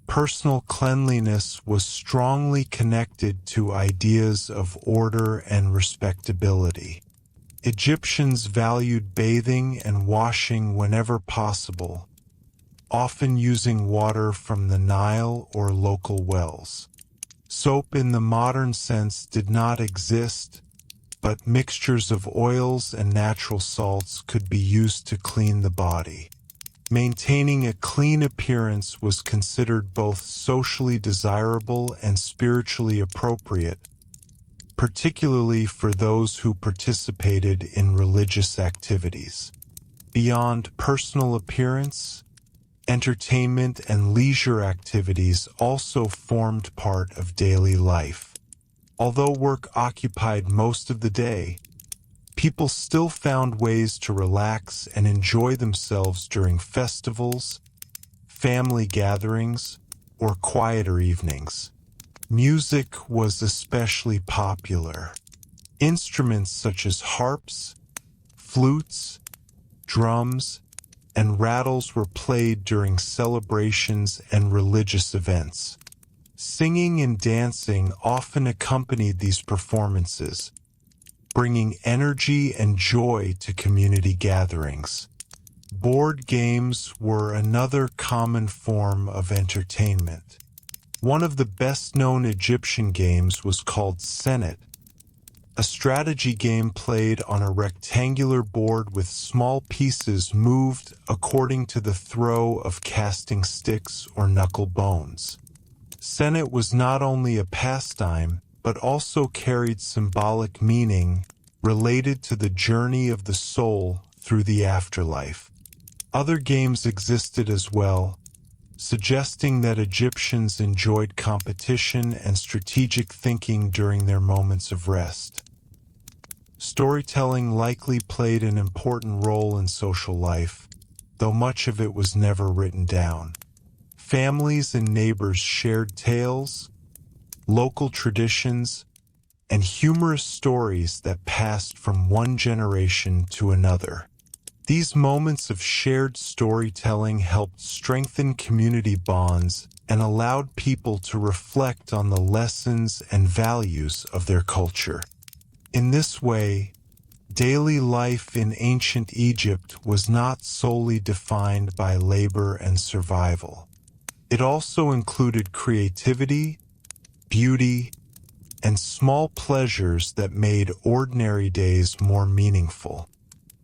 Personal cleanliness was strongly connected to ideas of order and respectability. Egyptians valued bathing and washing whenever possible, often using water from the Nile or local wells. Soap in the modern sense did not exist, but mixtures of oils and natural salts could be used to clean the body. Maintaining a clean appearance was considered both socially desirable and spiritually appropriate, particularly for those who participated in religious activities. Beyond personal appearance, entertainment and leisure activities also formed part of daily life. Although work occupied most of the day, people still found ways to relax and enjoy themselves during festivals, family gatherings, or quieter evenings. Music was especially popular. Instruments such as harps, flutes, drums, and rattles were played during celebrations and religious events. Singing and dancing often accompanied these performances, bringing energy and joy to community gatherings. Board games were another common form of entertainment. One of the best-known Egyptian games was called Senet, a strategy game played on a rectangular board with small pieces moved according to the throw of casting sticks or knuckle bones. Senet was not only a pastime, but also carried symbolic meaning related to the journey of the soul through the afterlife. Other games existed as well, suggesting that Egyptians enjoyed competition and strategic thinking during their moments of rest. Storytelling likely played an important role in social life, though much of it was never written down. families and neighbors shared tales, local traditions, and humorous stories that passed from one generation to another. These moments of shared storytelling helped strengthen community bonds and allowed people to reflect on the lessons and values of their culture. In this way, daily life in ancient Egypt was not solely defined by labor and survival. It also included creativity, beauty, and small pleasures that made ordinary days more meaningful.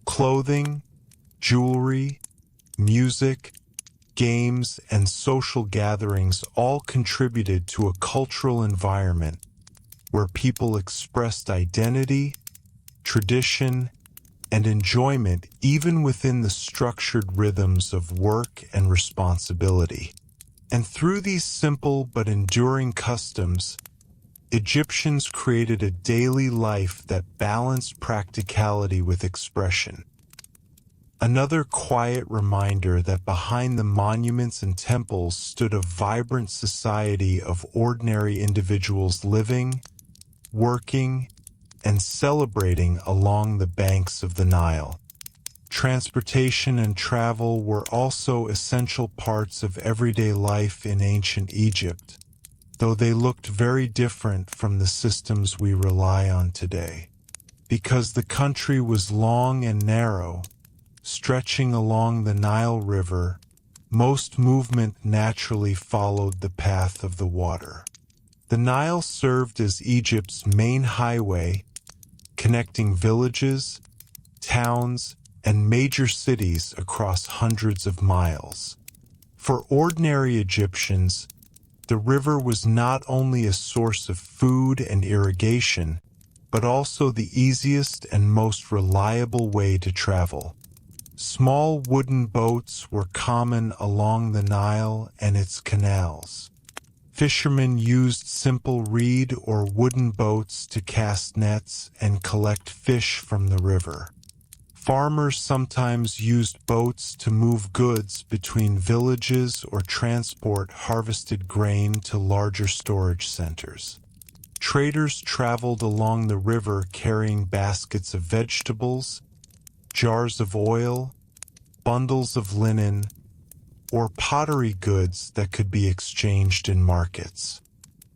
Clothing, jewelry, music, games, and social gatherings all contributed to a cultural environment where people expressed identity, tradition, and enjoyment even within the structured rhythms of work and responsibility. And through these simple but enduring customs, Egyptians created a daily life that balanced practicality with expression. Another quiet reminder that behind the monuments and temples stood a vibrant society of ordinary individuals living, working, and celebrating along the banks of the Nile. Transportation and travel were also essential parts of everyday life in ancient Egypt, though they looked very different from the systems we rely on today. Because the country was long and narrow, stretching along the Nile River, most movement naturally followed the path of the water. The Nile served as Egypt's main highway, connecting villages, towns, and major cities across hundreds of miles. For ordinary Egyptians, the river was not only a source of food and irrigation, but also the easiest and most reliable way to travel. Small wooden boats were common along the Nile and its canals. Fishermen used simple reed or wooden boats to cast nets and collect fish from the river. Farmers sometimes used boats to move goods between villages or transport harvested grain to larger storage centers. Traders traveled along the river carrying baskets of vegetables, jars of oil, bundles of linen, or pottery goods that could be exchanged in markets.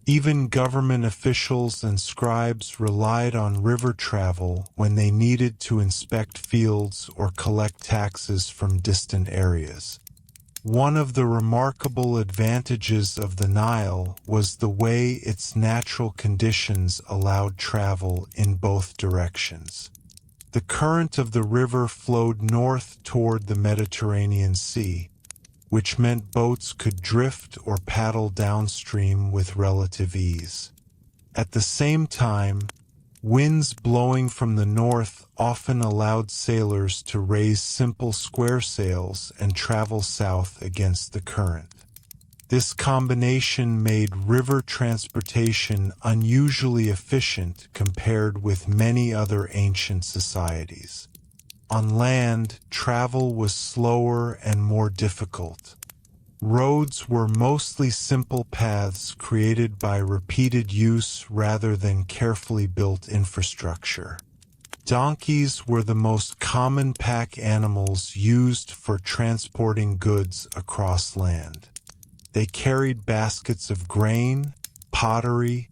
Even government officials and scribes relied on river travel when they needed to inspect fields or collect taxes from distant areas. One of the remarkable advantages of the Nile was the way its natural conditions allowed travel in both directions. The current of the river flowed north toward the Mediterranean Sea, which meant boats could drift or paddle downstream with relative ease. At the same time, winds blowing from the north often allowed sailors to raise simple square sails and travel south against the current. This combination made river transportation unusually efficient compared with many other ancient societies. On land, travel was slower and more difficult. Roads were mostly simple paths created by repeated use rather than carefully built infrastructure. Donkeys were the most common pack animals used for transporting goods across land. They carried baskets of grain, pottery,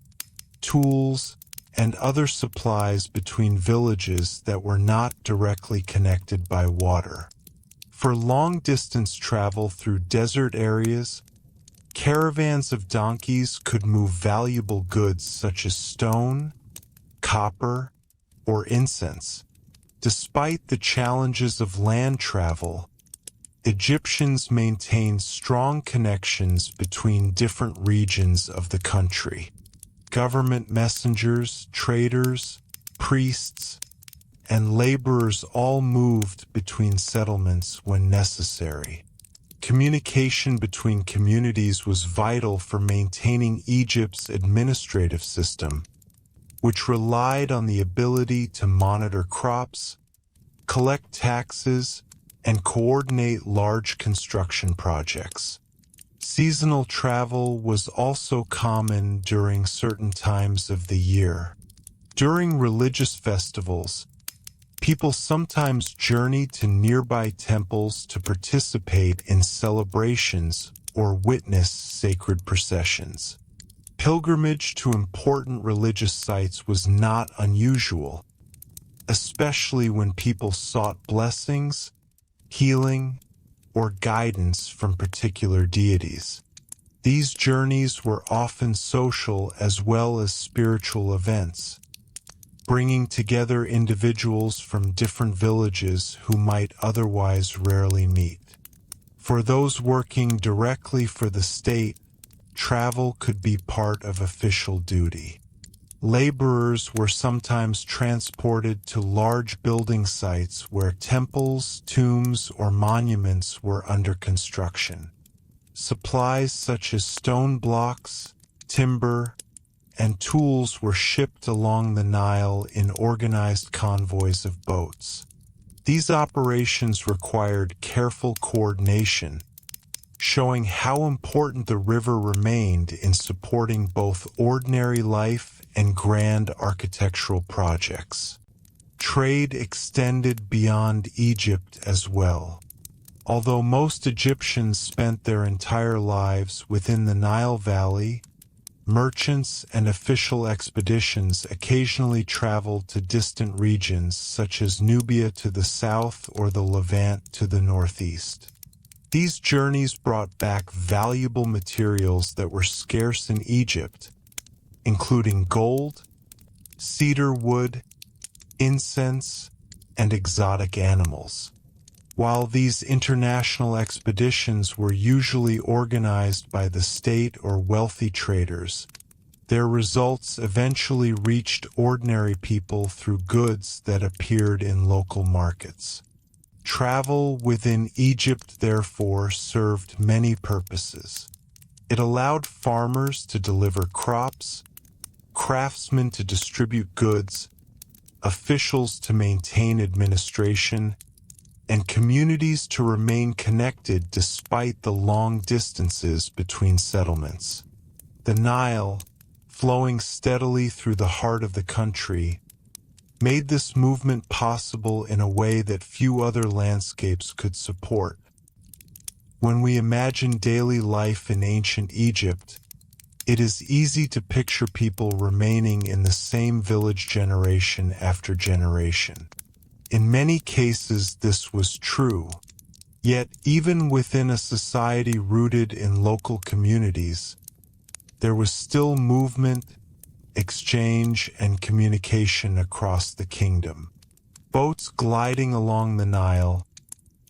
tools, and other supplies between villages that were not directly connected by water. For long-distance travel through desert areas, caravans of donkeys could move valuable goods such as stone, copper, or incense. Despite the challenges of land travel, Egyptians maintained strong connections between different regions of the country. Government messengers, traders, priests, and laborers all moved between settlements when necessary. Communication between communities was vital for maintaining Egypt's administrative system, which relied on the ability to monitor crops, collect taxes, and coordinate large construction projects. Seasonal travel was also common during certain times of the year. During religious festivals, people sometimes journeyed to nearby temples to participate in celebrations or witness sacred processions. Pilgrimage to important religious sites was not unusual, especially when people sought blessings, healing, or guidance from particular deities. These journeys were often social as well as spiritual events, bringing together individuals from different villages who might otherwise rarely meet. For those working directly for the state, travel could be part of official duty. Laborers were sometimes transported to large building sites where temples, tombs, or monuments were under construction. Supplies such as stone blocks, timber, and tools were shipped along the Nile in organized convoys of boats. These operations required careful coordination, showing how important the river remained in supporting both ordinary life and grand architectural projects. Trade extended beyond Egypt as well. Although most Egyptians spent their entire lives within the Nile Valley, merchants and official expeditions occasionally traveled to distant regions such as Nubia to the south or the Levant to the northeast. These journeys brought back valuable materials that were scarce in Egypt, including gold, cedar wood, incense, and exotic animals. While these international expeditions were usually organized by the state or wealthy traders, their results eventually reached ordinary people through goods that appeared in local markets. Travel within Egypt, therefore, served many purposes. It allowed farmers to deliver crops, craftsmen to distribute goods, officials to maintain administration, and communities to remain connected despite the long distances between settlements. The Nile, flowing steadily through the heart of the country, made this movement possible in a way that few other landscapes could support. When we imagine daily life in ancient Egypt, it is easy to picture people remaining in the same village generation after generation. In many cases, this was true. Yet, even within a society rooted in local communities, there was still movement, exchange, and communication across the kingdom. Boats gliding along the Nile,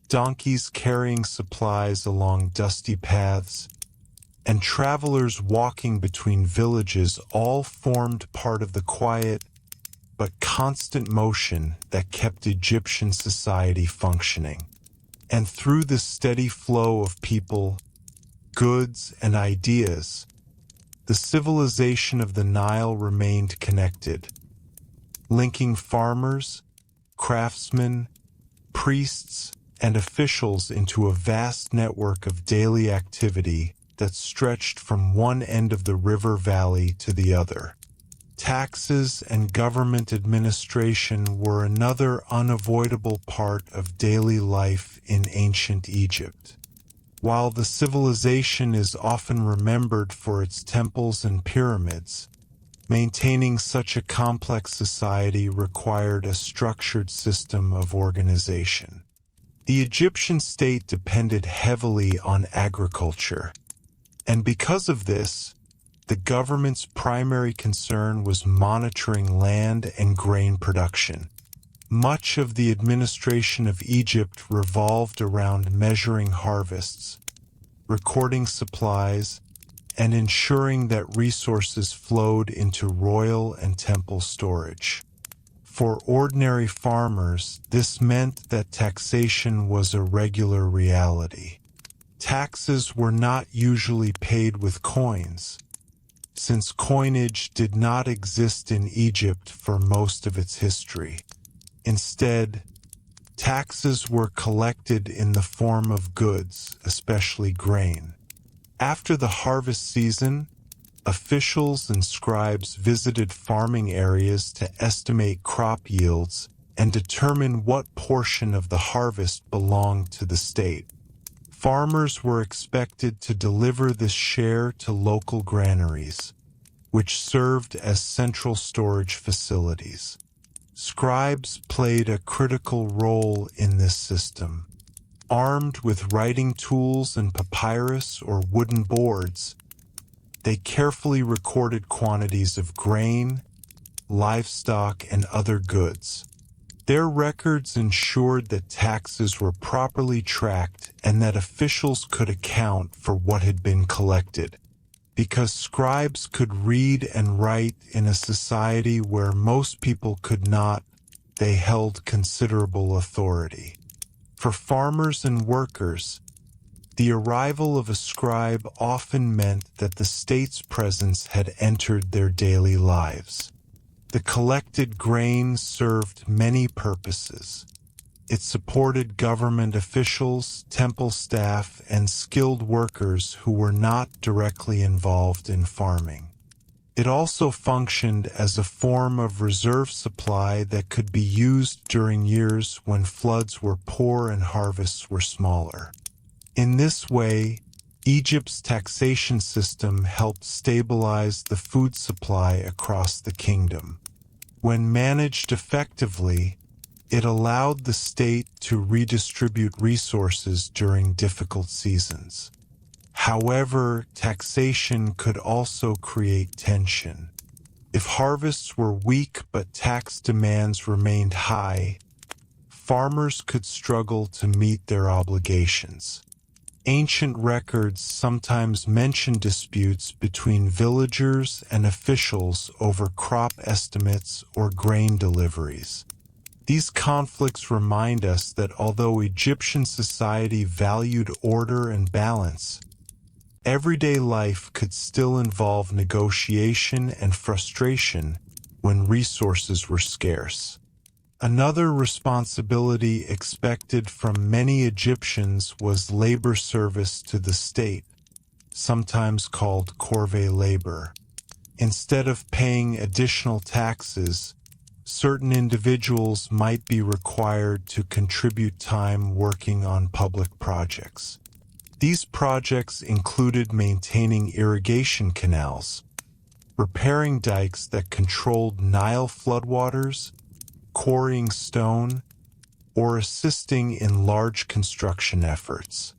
donkeys carrying supplies along dusty paths, and travelers walking between villages all formed part of the quiet but constant motion that kept Egyptian society functioning. And through the steady flow of people, goods, and ideas, the civilization of the Nile remained connected, linking farmers, craftsmen, priests, and officials into a vast network of daily activity that stretched from one end of the river valley to the other. Taxes and government administration were another unavoidable part of daily life in ancient Egypt. While the civilization is often remembered for its temples and pyramids, maintaining such a complex society required a structured system of organization. The Egyptian state depended heavily on agriculture, and because of this, the government's primary concern was monitoring land and grain production. Much of the administration of Egypt revolved around measuring harvests, recording supplies, and ensuring that resources flowed into royal and temple storage. For ordinary farmers, this meant that taxation was a regular reality. Taxes were not usually paid with coins, since coinage did not exist in Egypt for most of its history. Instead, taxes were collected in the form of goods, especially grain. After the harvest season, officials and scribes visited farming areas to estimate crop yields and determine what portion of the harvest belonged to the state. Farmers were expected to deliver this share to local granaries, which served as central storage facilities. Scribes played a critical role in this system. Armed with writing tools and papyrus or wooden boards, they carefully recorded quantities of grain, livestock, and other goods. Their records ensured that taxes were properly tracked and that officials could account for what had been collected. Because scribes could read and write in a society where most people could not, they held considerable authority. For farmers and workers, the arrival of a scribe often meant that the state's presence had entered their daily lives. The collected grain served many purposes. It supported government officials, temple staff, and skilled workers who were not directly involved in farming. It also functioned as a form of reserve supply that could be used during years when floods were poor and harvests were smaller. In this way, Egypt's taxation system helped stabilize the food supply across the kingdom. When managed effectively, it allowed the state to redistribute resources during difficult seasons. However, taxation could also create tension. If harvests were weak but tax demands remained high, farmers could struggle to meet their obligations. Ancient records sometimes mention disputes between villagers and officials over crop estimates or grain deliveries. These conflicts remind us that although Egyptian society valued order and balance, everyday life could still involve negotiation and frustration when resources were scarce. Another responsibility expected from many Egyptians was labor service to the state, sometimes called corvée labor. Instead of paying additional taxes, certain individuals might be required to contribute time working on public projects. These projects included maintaining irrigation canals, repairing dikes that controlled Nile floodwaters, quarrying stone, or assisting in large construction efforts.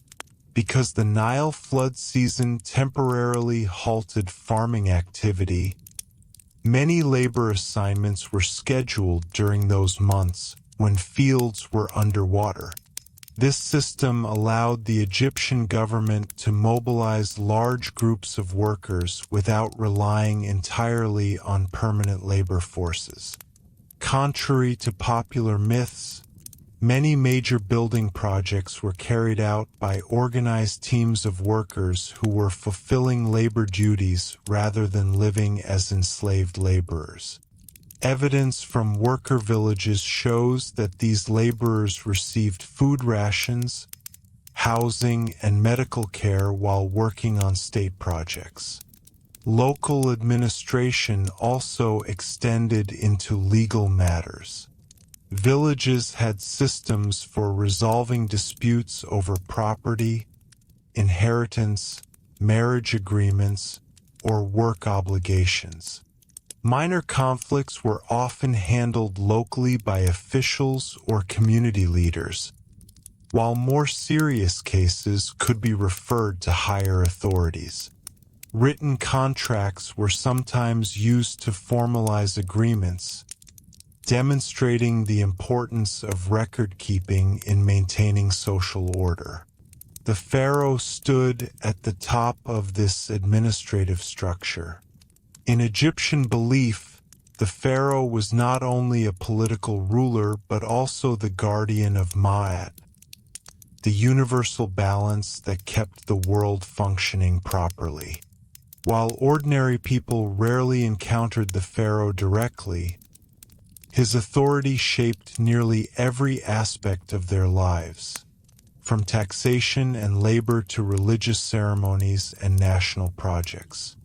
Because the Nile flood season temporarily halted farming activity, many labor assignments were scheduled during those months when fields were underwater. This system allowed the Egyptian government to mobilize large groups of workers without relying entirely on permanent labor forces. Contrary to popular myths, many major building projects were carried out by organized teams of workers who were fulfilling labor duties rather than living as enslaved laborers. Evidence from worker villages shows that these laborers received food rations, housing, and medical care while working on state projects. Local administration also extended into legal matters. Villages had systems for resolving disputes over property, inheritance, marriage agreements, or work obligations. Minor conflicts were often handled locally by officials or community leaders, while more serious cases could be referred to higher authorities. Written contracts were sometimes used to formalize agreements, demonstrating the importance of record-keeping in maintaining social order. The pharaoh stood at the top of this administrative structure. In Egyptian belief, the pharaoh was not only a political ruler but also the guardian of Ma'at, the universal balance that kept the world functioning properly. While ordinary people rarely encountered the pharaoh directly, his authority shaped nearly every aspect of their lives. from taxation and labor to religious ceremonies and national projects.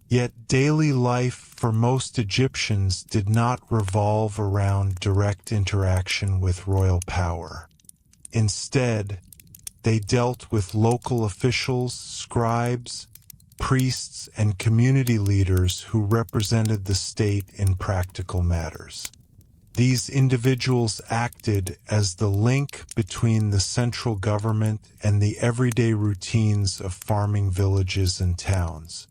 Yet daily life for most Egyptians did not revolve around direct interaction with royal power. Instead, they dealt with local officials, scribes, priests, and community leaders who represented the state in practical matters. These individuals acted as the link between the central government and the everyday routines of farming villages and towns.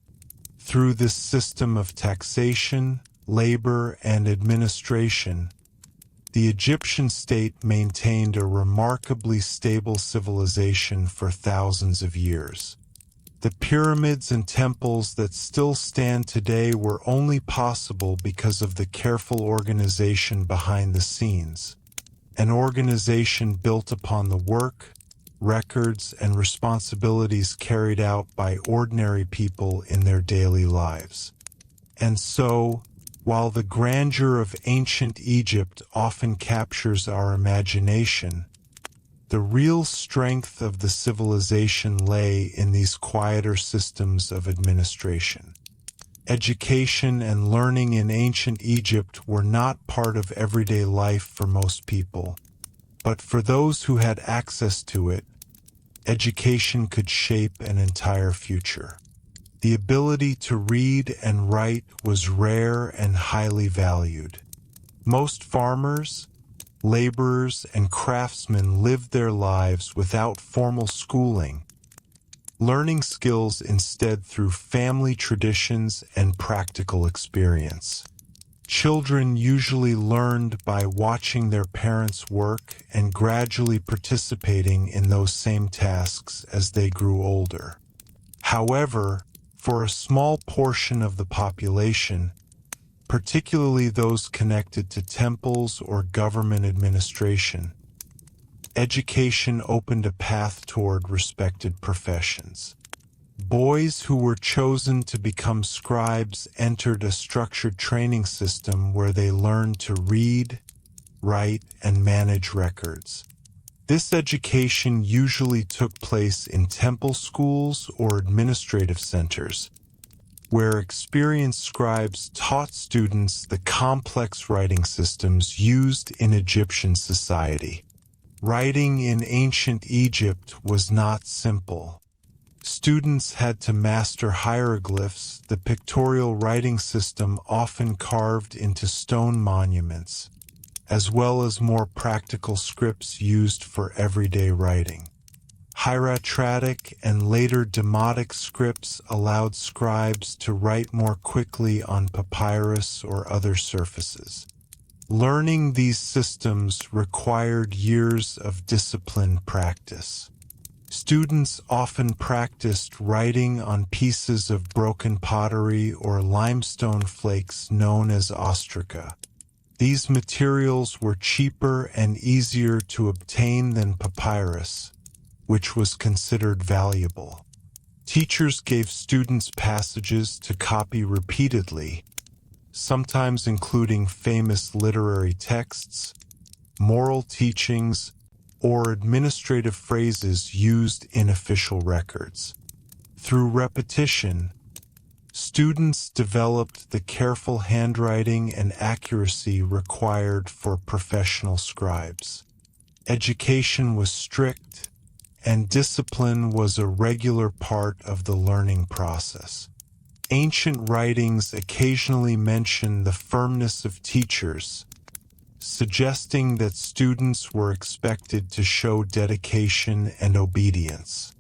Through this system of taxation, labor, and administration, the Egyptian state maintained a remarkably stable civilization for thousands of years. The pyramids and temples that still stand today were only possible because of the careful organization behind the scenes, an organization built upon the work, records, and responsibilities carried out by ordinary people in their daily lives. And so, while the grandeur of ancient Egypt often captures our imagination, the real strength of the civilization lay in these quieter systems of administration. Education and learning in ancient Egypt were not part of everyday life for most people, but for those who had access to it, education could shape an entire future. The ability to read and write was rare and highly valued. Most farmers, laborers, and craftsmen lived their lives without formal schooling, learning skills instead through family traditions and practical experience. Children usually learned by watching their parents work and gradually participating in those same tasks as they grew older. However, for a small portion of the population, particularly those connected to temples or government administration, education opened a path toward respected professions. Boys who were chosen to become scribes entered a structured training system where they learned to read, write, and manage records. This education usually took place in temple schools or administrative centers, where experienced scribes taught students the complex writing systems used in Egyptian society. Writing in ancient Egypt was not simple. Students had to master hieroglyphs, the pictorial writing system often carved into stone monuments, as well as more practical scripts used for everyday writing. Hieratic and later demotic scripts allowed scribes to write more quickly on papyrus or other surfaces. Learning these systems required years of disciplined practice. Students often practiced writing on pieces of broken pottery or limestone flakes known as ostraca. These materials were cheaper and easier to obtain than papyrus, which was considered valuable. Teachers gave students passages to copy repeatedly, sometimes including famous literary texts, moral teachings, or administrative phrases used in official records. Through repetition, students developed the careful handwriting and accuracy required for professional scribes. Education was strict, and discipline was a regular part of the learning process. Ancient writings occasionally mention the firmness of teachers, suggesting that students were expected to show dedication and obedience.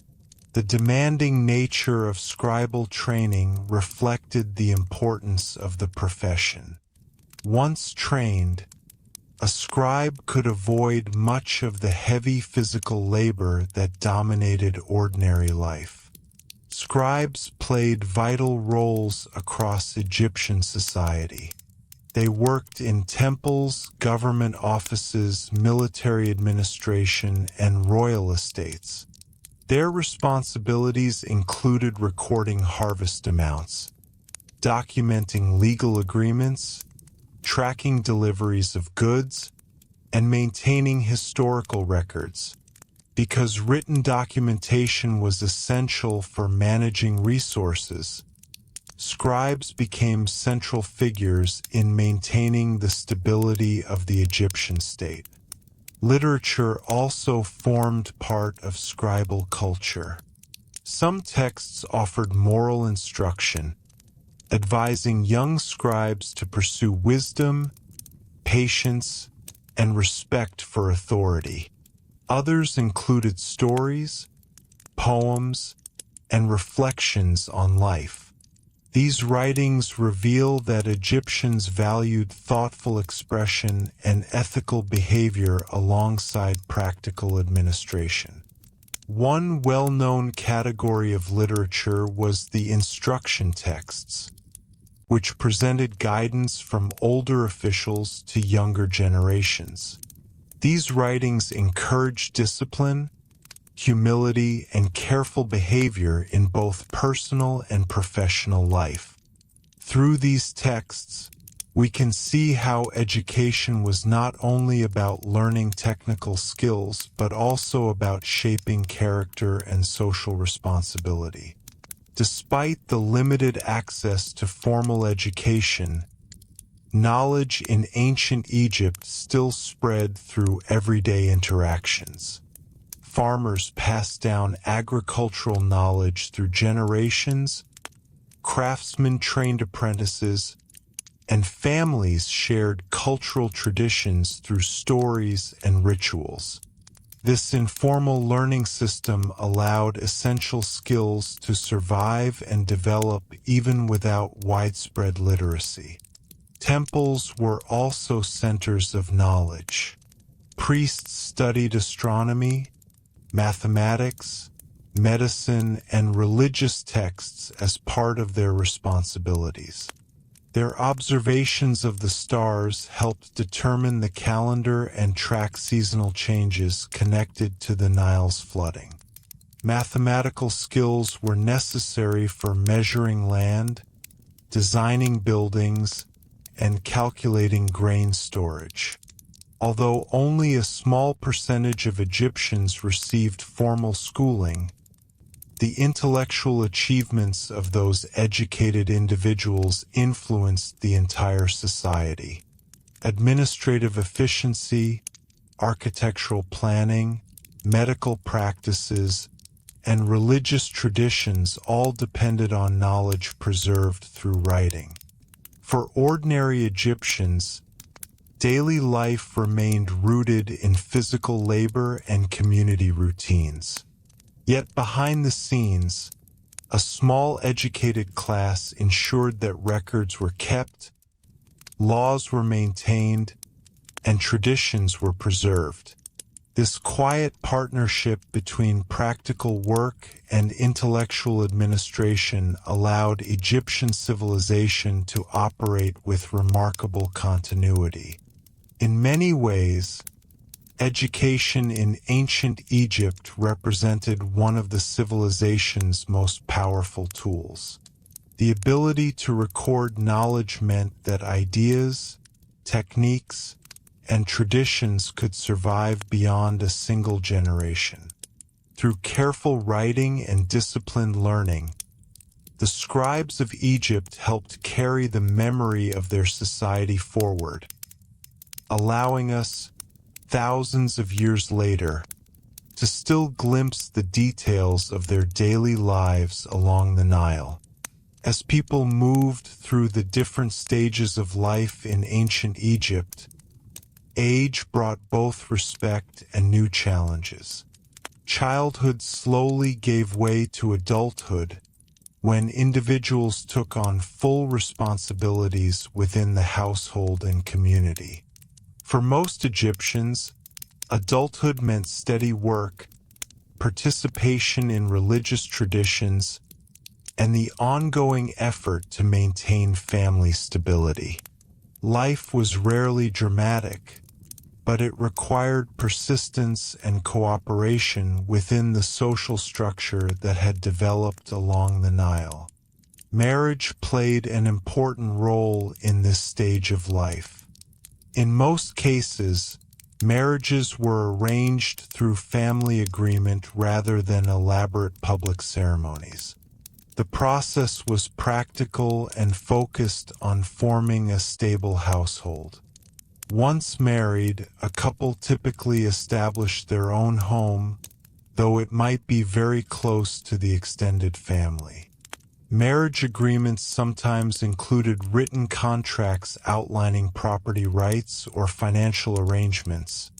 The demanding nature of scribal training reflected the importance of the profession. Once trained, a scribe could avoid much of the heavy physical labor that dominated ordinary life. Scribes played vital roles across Egyptian society. They worked in temples, government offices, military administration, and royal estates. Their responsibilities included recording harvest amounts, documenting legal agreements, tracking deliveries of goods, and maintaining historical records. Because written documentation was essential for managing resources, scribes became central figures in maintaining the stability of the Egyptian state. Literature also formed part of scribal culture. Some texts offered moral instruction, advising young scribes to pursue wisdom, patience, and respect for authority. Others included stories, poems, and reflections on life. These writings reveal that Egyptians valued thoughtful expression and ethical behavior alongside practical administration. One well-known category of literature was the instruction texts, which presented guidance from older officials to younger generations. These writings encouraged discipline, humility, and careful behavior in both personal and professional life. Through these texts, we can see how education was not only about learning technical skills, but also about shaping character and social responsibility. Despite the limited access to formal education, knowledge in ancient Egypt still spread through everyday interactions. Farmers passed down agricultural knowledge through generations, craftsmen trained apprentices, and families shared cultural traditions through stories and rituals. This informal learning system allowed essential skills to survive and develop even without widespread literacy. Temples were also centers of knowledge. Priests studied astronomy, mathematics, medicine, and religious texts as part of their responsibilities. Their observations of the stars helped determine the calendar and track seasonal changes connected to the Nile's flooding. Mathematical skills were necessary for measuring land, designing buildings, and calculating grain storage. Although only a small percentage of Egyptians received formal schooling, the intellectual achievements of those educated individuals influenced the entire society. Administrative efficiency, architectural planning, medical practices, and religious traditions all depended on knowledge preserved through writing. For ordinary Egyptians, daily life remained rooted in physical labor and community routines. Yet behind the scenes, a small educated class ensured that records were kept, laws were maintained, and traditions were preserved. This quiet partnership between practical work and intellectual administration allowed Egyptian civilization to operate with remarkable continuity. In many ways, education in ancient Egypt represented one of the civilization's most powerful tools. The ability to record knowledge meant that ideas, techniques, and traditions could survive beyond a single generation. Through careful writing and disciplined learning, the scribes of Egypt helped carry the memory of their society forward, allowing us, thousands of years later, to still glimpse the details of their daily lives along the Nile. As people moved through the different stages of life in ancient Egypt, age brought both respect and new challenges. Childhood slowly gave way to adulthood when individuals took on full responsibilities within the household and community. For most Egyptians, adulthood meant steady work, participation in religious traditions, and the ongoing effort to maintain family stability. Life was rarely dramatic, but it required persistence and cooperation within the social structure that had developed along the Nile. Marriage played an important role in this stage of life. In most cases, Marriages were arranged through family agreement rather than elaborate public ceremonies. The process was practical and focused on forming a stable household. Once married, a couple typically established their own home, though it might be very close to the extended family. Marriage agreements sometimes included written contracts outlining property rights or financial arrangements,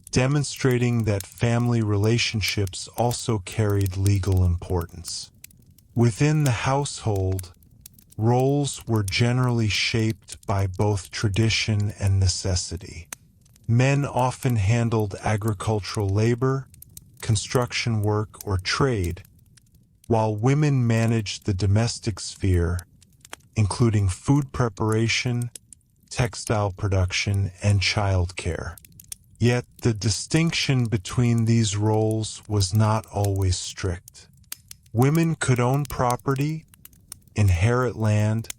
demonstrating that family relationships also carried legal importance. Within the household, roles were generally shaped by both tradition and necessity. Men often handled agricultural labor, construction work, or trade, while women managed the domestic sphere, including food preparation, textile production, and childcare. Yet the distinction between these roles was not always strict. Women could own property, inherit land,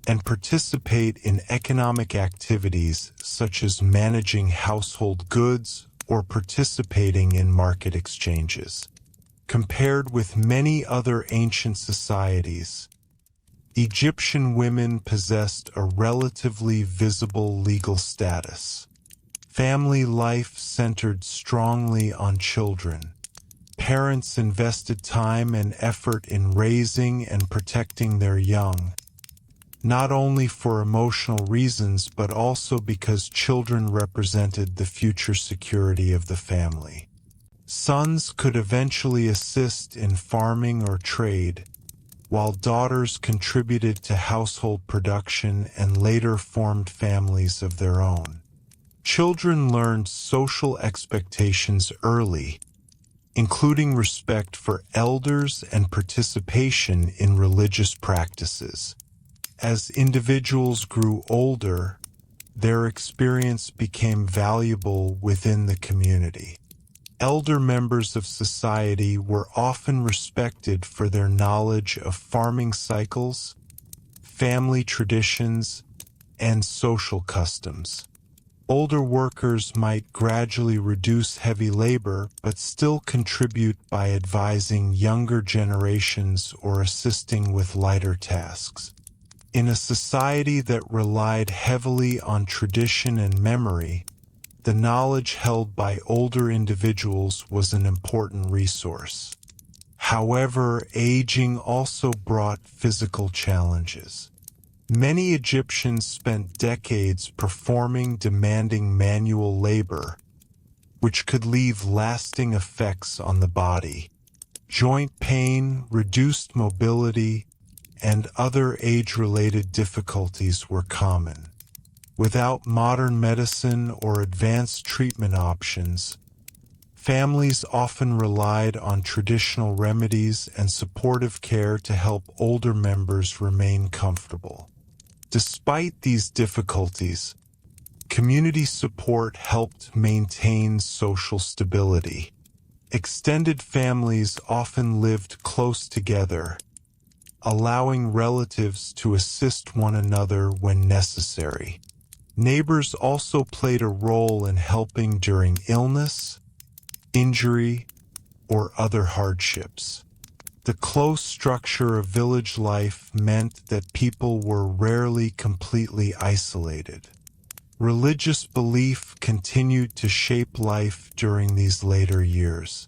and participate in economic activities such as managing household goods or participating in market exchanges. Compared with many other ancient societies, Egyptian women possessed a relatively visible legal status. Family life centered strongly on children. Parents invested time and effort in raising and protecting their young, not only for emotional reasons but also because children represented the future security of the family. Sons could eventually assist in farming or trade, while daughters contributed to household production and later formed families of their own. Children learned social expectations early, including respect for elders and participation in religious practices. As individuals grew older, their experience became valuable within the community. Elder members of society were often respected for their knowledge of farming cycles, family traditions, and social customs. Older workers might gradually reduce heavy labor but still contribute by advising younger generations or assisting with lighter tasks. In a society that relied heavily on tradition and memory, the knowledge held by older individuals was an important resource. However, aging also brought physical challenges. Many Egyptians spent decades performing demanding manual labor, which could leave lasting effects on the body. Joint pain, reduced mobility, and other age-related difficulties were common. Without modern medicine or advanced treatment options, families often relied on traditional remedies and supportive care to help older members remain comfortable. Despite these difficulties, community support helped maintain social stability. Extended families often lived close together, allowing relatives to assist one another when necessary. Neighbors also played a role in helping during illness, injury, or other hardships. The close structure of village life meant that people were rarely completely isolated. Religious belief continued to shape life during these later years.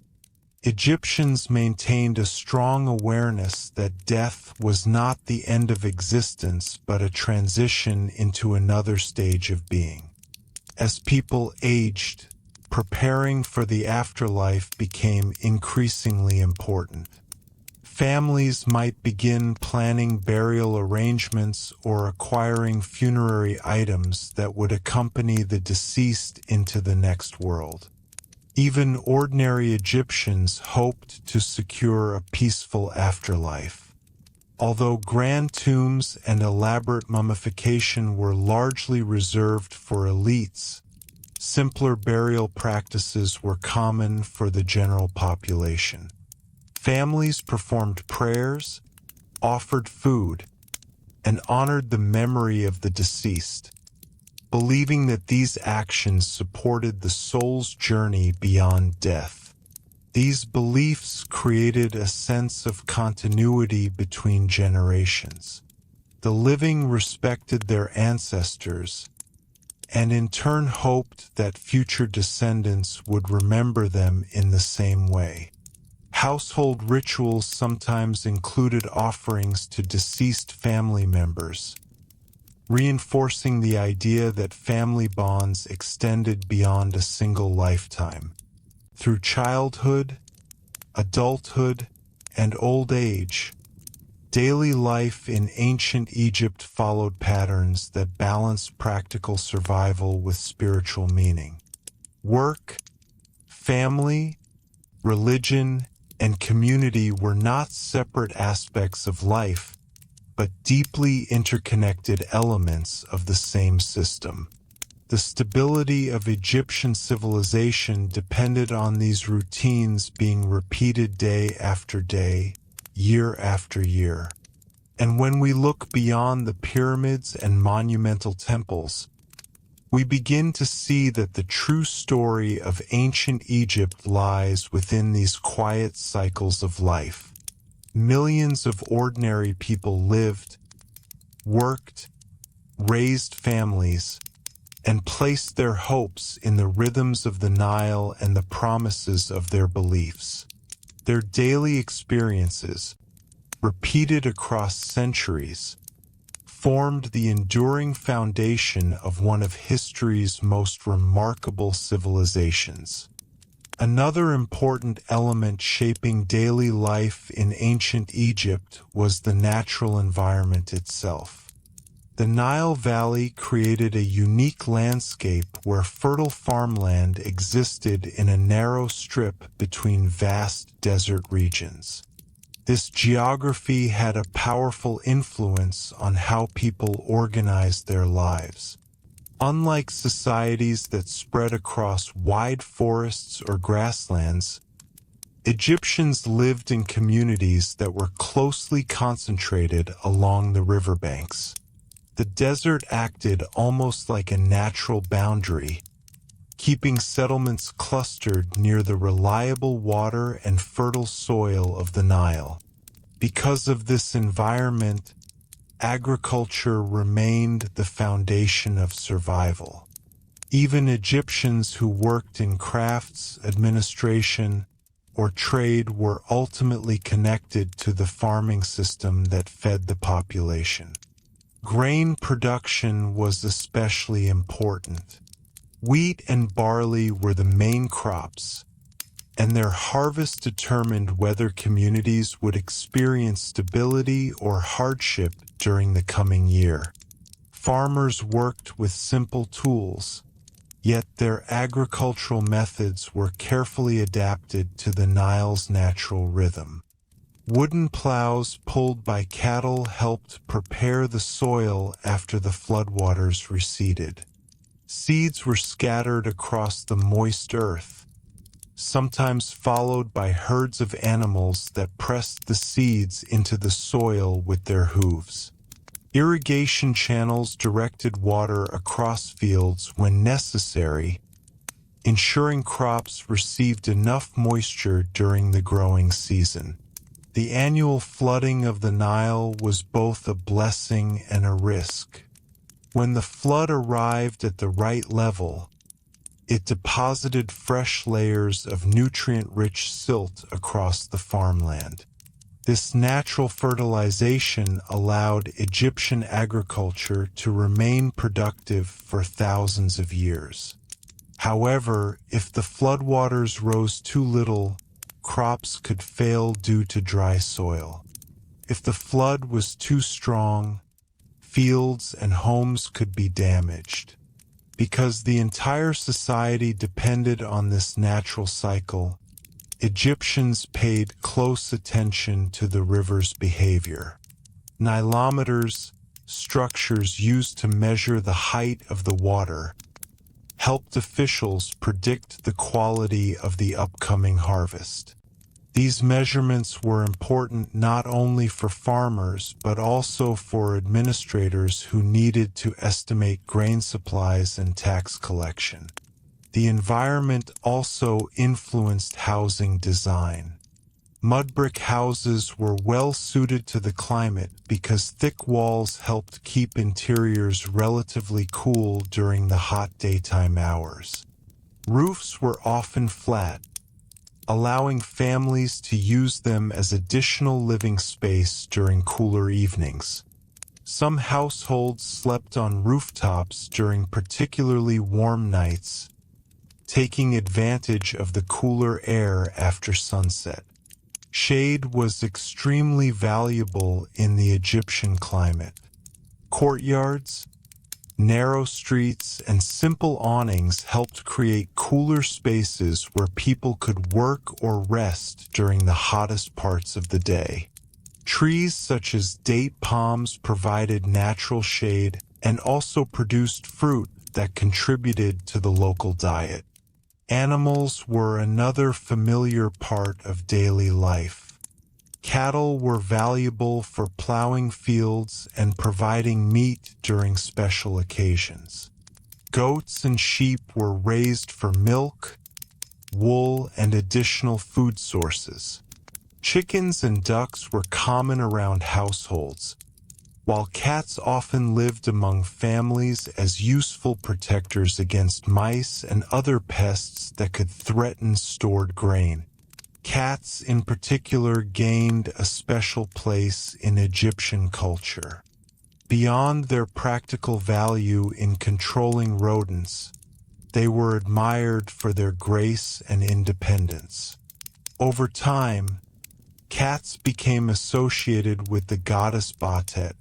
Egyptians maintained a strong awareness that death was not the end of existence but a transition into another stage of being. As people aged, preparing for the afterlife became increasingly important. Families might begin planning burial arrangements or acquiring funerary items that would accompany the deceased into the next world. Even ordinary Egyptians hoped to secure a peaceful afterlife. Although grand tombs and elaborate mummification were largely reserved for elites, simpler burial practices were common for the general population. Families performed prayers, offered food, and honored the memory of the deceased, believing that these actions supported the soul's journey beyond death. These beliefs created a sense of continuity between generations. The living respected their ancestors, and in turn hoped that future descendants would remember them in the same way. Household rituals sometimes included offerings to deceased family members, reinforcing the idea that family bonds extended beyond a single lifetime. Through childhood, adulthood, and old age, daily life in ancient Egypt followed patterns that balanced practical survival with spiritual meaning. Work, family, religion, and community were not separate aspects of life, but deeply interconnected elements of the same system. The stability of Egyptian civilization depended on these routines being repeated day after day, year after year. And when we look beyond the pyramids and monumental temples, we begin to see that the true story of ancient Egypt lies within these quiet cycles of life. Millions of ordinary people lived, worked, raised families, and placed their hopes in the rhythms of the Nile and the promises of their beliefs. Their daily experiences, repeated across centuries, formed the enduring foundation of one of history's most remarkable civilizations. Another important element shaping daily life in ancient Egypt was the natural environment itself. The Nile Valley created a unique landscape where fertile farmland existed in a narrow strip between vast desert regions. This geography had a powerful influence on how people organized their lives. Unlike societies that spread across wide forests or grasslands, Egyptians lived in communities that were closely concentrated along the riverbanks. The desert acted almost like a natural boundary, keeping settlements clustered near the reliable water and fertile soil of the Nile. Because of this environment, agriculture remained the foundation of survival. Even Egyptians who worked in crafts, administration, or trade were ultimately connected to the farming system that fed the population. Grain production was especially important. Wheat and barley were the main crops, and their harvest determined whether communities would experience stability or hardship during the coming year. Farmers worked with simple tools, yet their agricultural methods were carefully adapted to the Nile's natural rhythm. Wooden plows pulled by cattle helped prepare the soil after the floodwaters receded. Seeds were scattered across the moist earth, sometimes followed by herds of animals that pressed the seeds into the soil with their hooves. Irrigation channels directed water across fields when necessary, ensuring crops received enough moisture during the growing season. The annual flooding of the Nile was both a blessing and a risk. When the flood arrived at the right level, it deposited fresh layers of nutrient-rich silt across the farmland. This natural fertilization allowed Egyptian agriculture to remain productive for thousands of years. However, if the floodwaters rose too little, crops could fail due to dry soil. If the flood was too strong, fields and homes could be damaged. Because the entire society depended on this natural cycle, Egyptians paid close attention to the river's behavior. Nilometers, structures used to measure the height of the water, helped officials predict the quality of the upcoming harvest. These measurements were important not only for farmers but also for administrators who needed to estimate grain supplies and tax collection. The environment also influenced housing design. Mud brick houses were well suited to the climate because thick walls helped keep interiors relatively cool during the hot daytime hours. Roofs were often flat, allowing families to use them as additional living space during cooler evenings. Some households slept on rooftops during particularly warm nights, taking advantage of the cooler air after sunset. Shade was extremely valuable in the Egyptian climate. Courtyards, narrow streets, and simple awnings helped create cooler spaces where people could work or rest during the hottest parts of the day. Trees such as date palms provided natural shade and also produced fruit that contributed to the local diet. Animals were another familiar part of daily life. Cattle were valuable for plowing fields and providing meat during special occasions. Goats and sheep were raised for milk, wool, and additional food sources. Chickens and ducks were common around households, while cats often lived among families as useful protectors against mice and other pests that could threaten stored grain. Cats in particular gained a special place in Egyptian culture. Beyond their practical value in controlling rodents, they were admired for their grace and independence. Over time, cats became associated with the goddess Batet,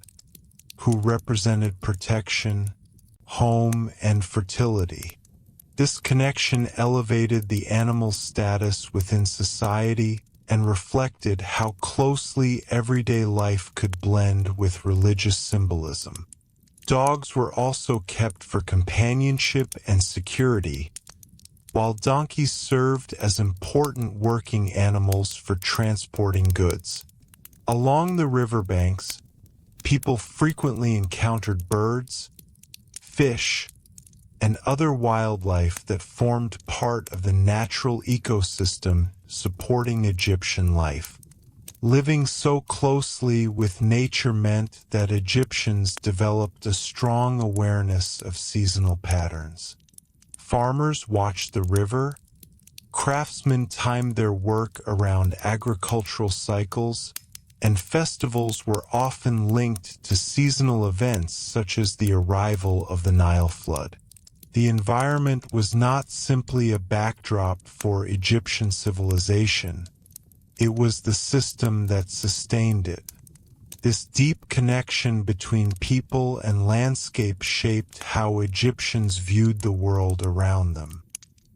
who represented protection, home, and fertility. This connection elevated the animal's status within society and reflected how closely everyday life could blend with religious symbolism. Dogs were also kept for companionship and security, while donkeys served as important working animals for transporting goods. Along the riverbanks, people frequently encountered birds, fish, and other wildlife that formed part of the natural ecosystem supporting Egyptian life. Living so closely with nature meant that Egyptians developed a strong awareness of seasonal patterns. Farmers watched the river, craftsmen timed their work around agricultural cycles, and festivals were often linked to seasonal events such as the arrival of the Nile flood. The environment was not simply a backdrop for Egyptian civilization, it was the system that sustained it. This deep connection between people and landscape shaped how Egyptians viewed the world around them.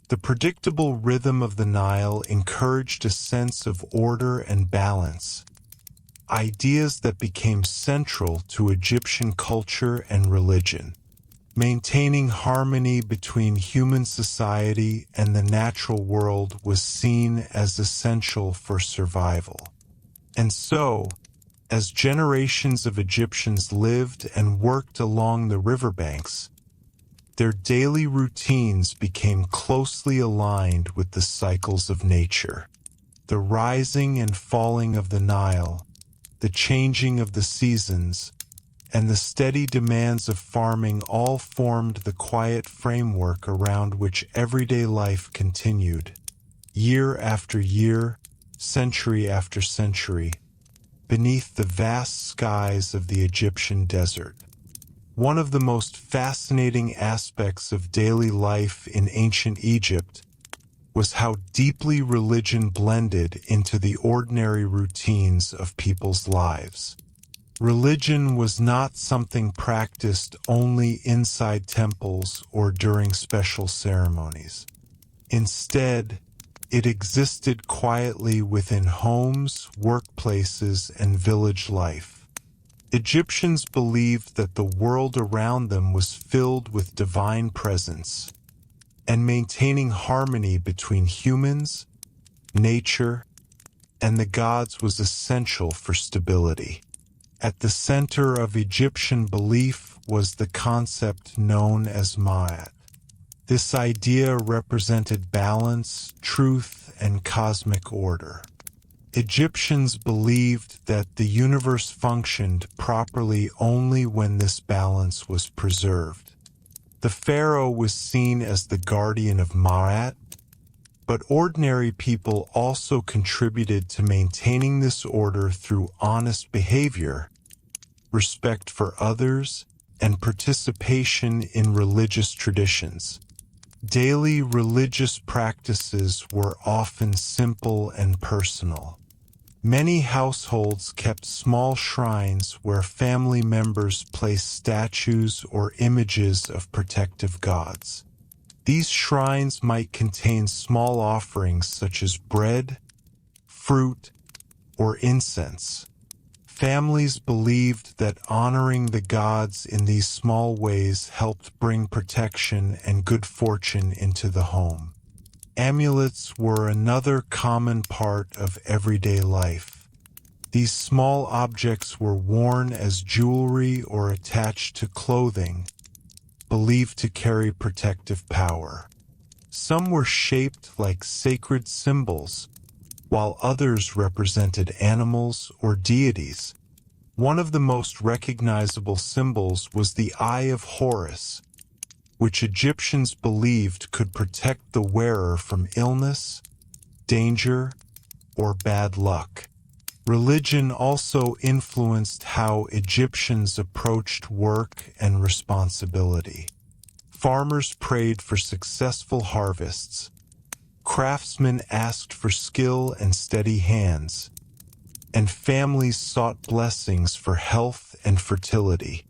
The predictable rhythm of the Nile encouraged a sense of order and balance, ideas that became central to Egyptian culture and religion. Maintaining harmony between human society and the natural world was seen as essential for survival. And so, as generations of Egyptians lived and worked along the riverbanks, their daily routines became closely aligned with the cycles of nature. The rising and falling of the Nile, the changing of the seasons, and the steady demands of farming all formed the quiet framework around which everyday life continued, year after year, century after century, beneath the vast skies of the Egyptian desert. One of the most fascinating aspects of daily life in ancient Egypt was how deeply religion blended into the ordinary routines of people's lives. Religion was not something practiced only inside temples or during special ceremonies. Instead, it existed quietly within homes, workplaces, and village life. Egyptians believed that the world around them was filled with divine presence, and maintaining harmony between humans, nature, and the gods was essential for stability. At the center of Egyptian belief was the concept known as Ma'at. This idea represented balance, truth, and cosmic order. Egyptians believed that the universe functioned properly only when this balance was preserved. The pharaoh was seen as the guardian of Ma'at, but ordinary people also contributed to maintaining this order through honest behavior, respect for others, and participation in religious traditions. Daily religious practices were often simple and personal. Many households kept small shrines where family members placed statues or images of protective gods. These shrines might contain small offerings such as bread, fruit, or incense. Families believed that honoring the gods in these small ways helped bring protection and good fortune into the home. Amulets were another common part of everyday life. These small objects were worn as jewelry or attached to clothing, believed to carry protective power. Some were shaped like sacred symbols, while others represented animals or deities. One of the most recognizable symbols was the Eye of Horus, which Egyptians believed could protect the wearer from illness, danger, or bad luck. Religion also influenced how Egyptians approached work and responsibility. Farmers prayed for successful harvests. Craftsmen asked for skill and steady hands, and families sought blessings for health and fertility.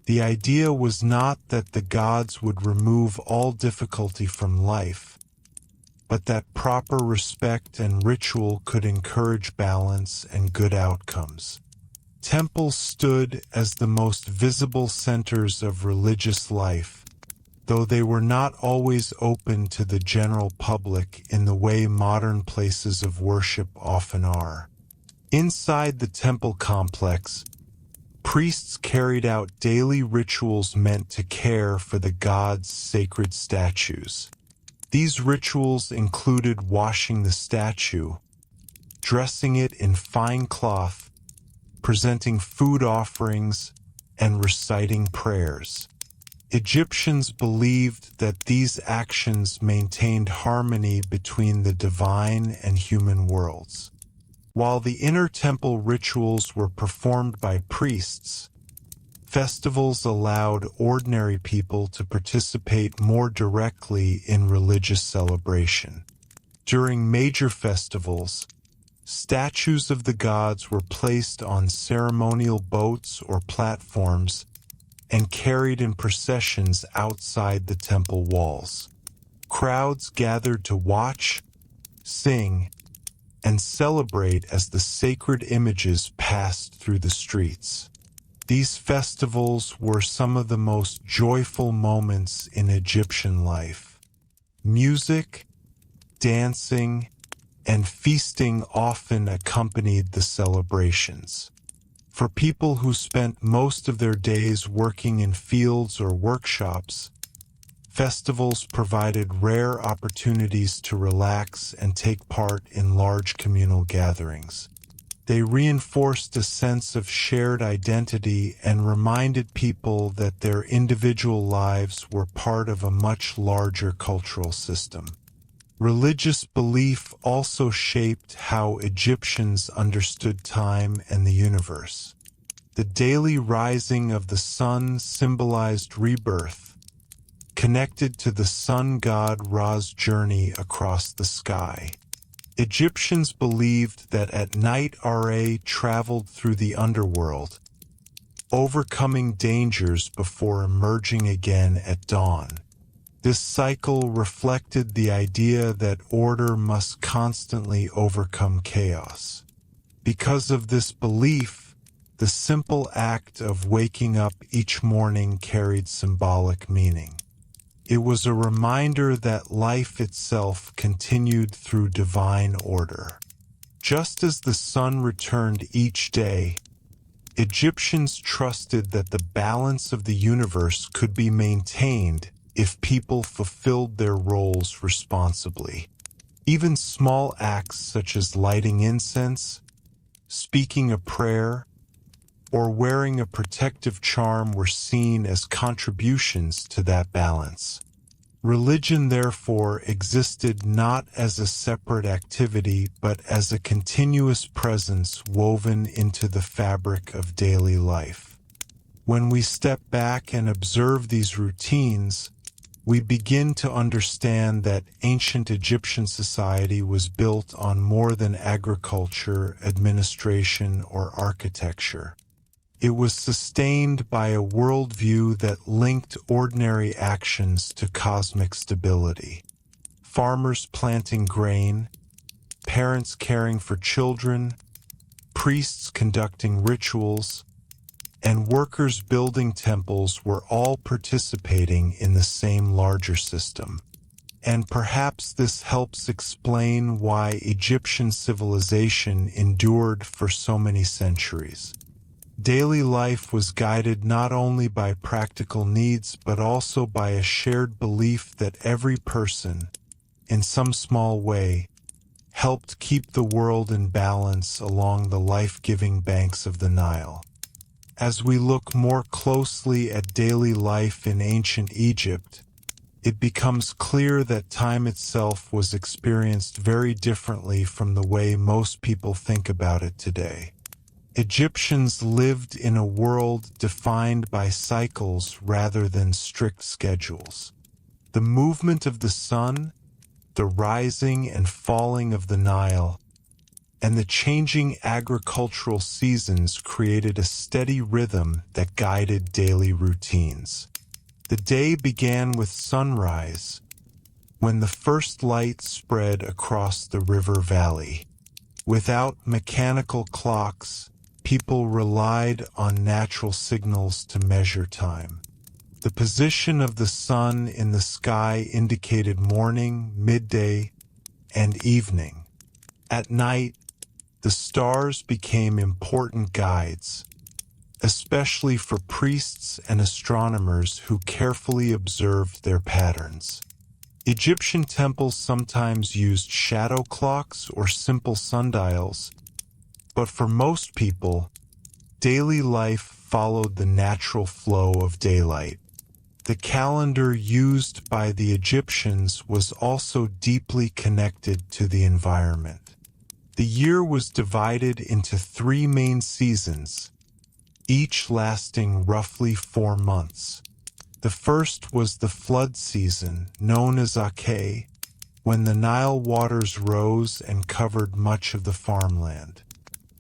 The idea was not that the gods would remove all difficulty from life, but that proper respect and ritual could encourage balance and good outcomes. Temples stood as the most visible centers of religious life, though they were not always open to the general public in the way modern places of worship often are. Inside the temple complex, priests carried out daily rituals meant to care for the gods' sacred statues. These rituals included washing the statue, dressing it in fine cloth, presenting food offerings, and reciting prayers. Egyptians believed that these actions maintained harmony between the divine and human worlds. While the inner temple rituals were performed by priests, festivals allowed ordinary people to participate more directly in religious celebration. During major festivals, statues of the gods were placed on ceremonial boats or platforms and carried in processions outside the temple walls. Crowds gathered to watch, sing, and celebrate as the sacred images passed through the streets. These festivals were some of the most joyful moments in Egyptian life. Music, dancing, and feasting often accompanied the celebrations. For people who spent most of their days working in fields or workshops, festivals provided rare opportunities to relax and take part in large communal gatherings. They reinforced a sense of shared identity and reminded people that their individual lives were part of a much larger cultural system. Religious belief also shaped how Egyptians understood time and the universe. The daily rising of the sun symbolized rebirth, connected to the sun god Ra's journey across the sky. Egyptians believed that at night Ra traveled through the underworld, overcoming dangers before emerging again at dawn. This cycle reflected the idea that order must constantly overcome chaos. Because of this belief, the simple act of waking up each morning carried symbolic meaning. It was a reminder that life itself continued through divine order. Just as the sun returned each day, Egyptians trusted that the balance of the universe could be maintained if people fulfilled their roles responsibly. Even small acts such as lighting incense, speaking a prayer, or wearing a protective charm were seen as contributions to that balance. Religion, therefore, existed not as a separate activity but as a continuous presence woven into the fabric of daily life. When we step back and observe these routines, we begin to understand that ancient Egyptian society was built on more than agriculture, administration, or architecture. It was sustained by a worldview that linked ordinary actions to cosmic stability. Farmers planting grain, parents caring for children, priests conducting rituals, and workers building temples were all participating in the same larger system. And perhaps this helps explain why Egyptian civilization endured for so many centuries. Daily life was guided not only by practical needs but also by a shared belief that every person, in some small way, helped keep the world in balance along the life-giving banks of the Nile. As we look more closely at daily life in ancient Egypt, it becomes clear that time itself was experienced very differently from the way most people think about it today. Egyptians lived in a world defined by cycles rather than strict schedules. The movement of the sun, the rising and falling of the Nile, and the changing agricultural seasons created a steady rhythm that guided daily routines. The day began with sunrise, when the first light spread across the river valley. Without mechanical clocks, people relied on natural signals to measure time. The position of the sun in the sky indicated morning, midday, and evening. At night, the stars became important guides, especially for priests and astronomers who carefully observed their patterns. Egyptian temples sometimes used shadow clocks or simple sundials, but for most people, daily life followed the natural flow of daylight. The calendar used by the Egyptians was also deeply connected to the environment. The year was divided into 3 main seasons, each lasting roughly 4 months. The first was the flood season, known as Ake, when the Nile waters rose and covered much of the farmland.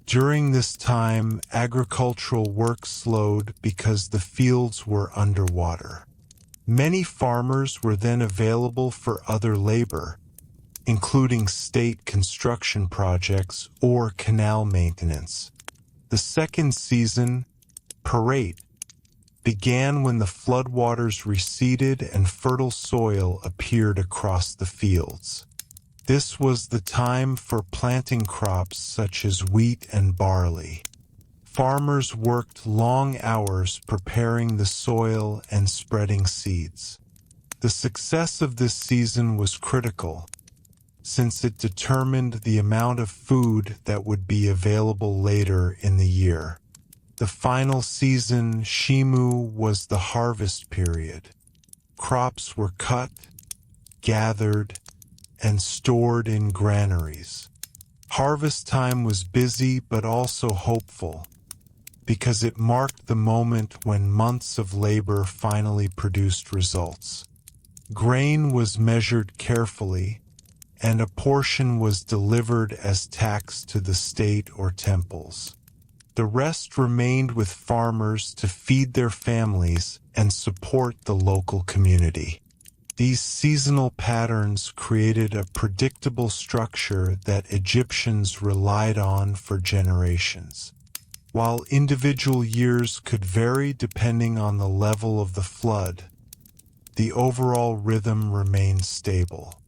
During this time, agricultural work slowed because the fields were underwater. Many farmers were then available for other labor, including state construction projects or canal maintenance. The second season, Parate, began when the floodwaters receded and fertile soil appeared across the fields. This was the time for planting crops such as wheat and barley. Farmers worked long hours preparing the soil and spreading seeds. The success of this season was critical, since it determined the amount of food that would be available later in the year. The final season, Shimu, was the harvest period. Crops were cut, gathered, and stored in granaries. Harvest time was busy but also hopeful, because it marked the moment when months of labor finally produced results. Grain was measured carefully, and a portion was delivered as tax to the state or temples. The rest remained with farmers to feed their families and support the local community. These seasonal patterns created a predictable structure that Egyptians relied on for generations. While individual years could vary depending on the level of the flood, the overall rhythm remained stable.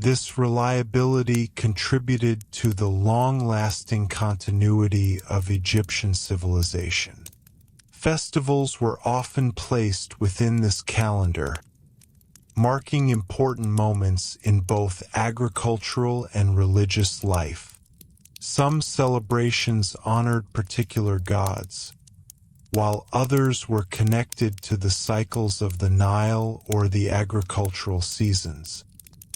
This reliability contributed to the long-lasting continuity of Egyptian civilization. Festivals were often placed within this calendar, marking important moments in both agricultural and religious life. Some celebrations honored particular gods, while others were connected to the cycles of the Nile or the agricultural seasons.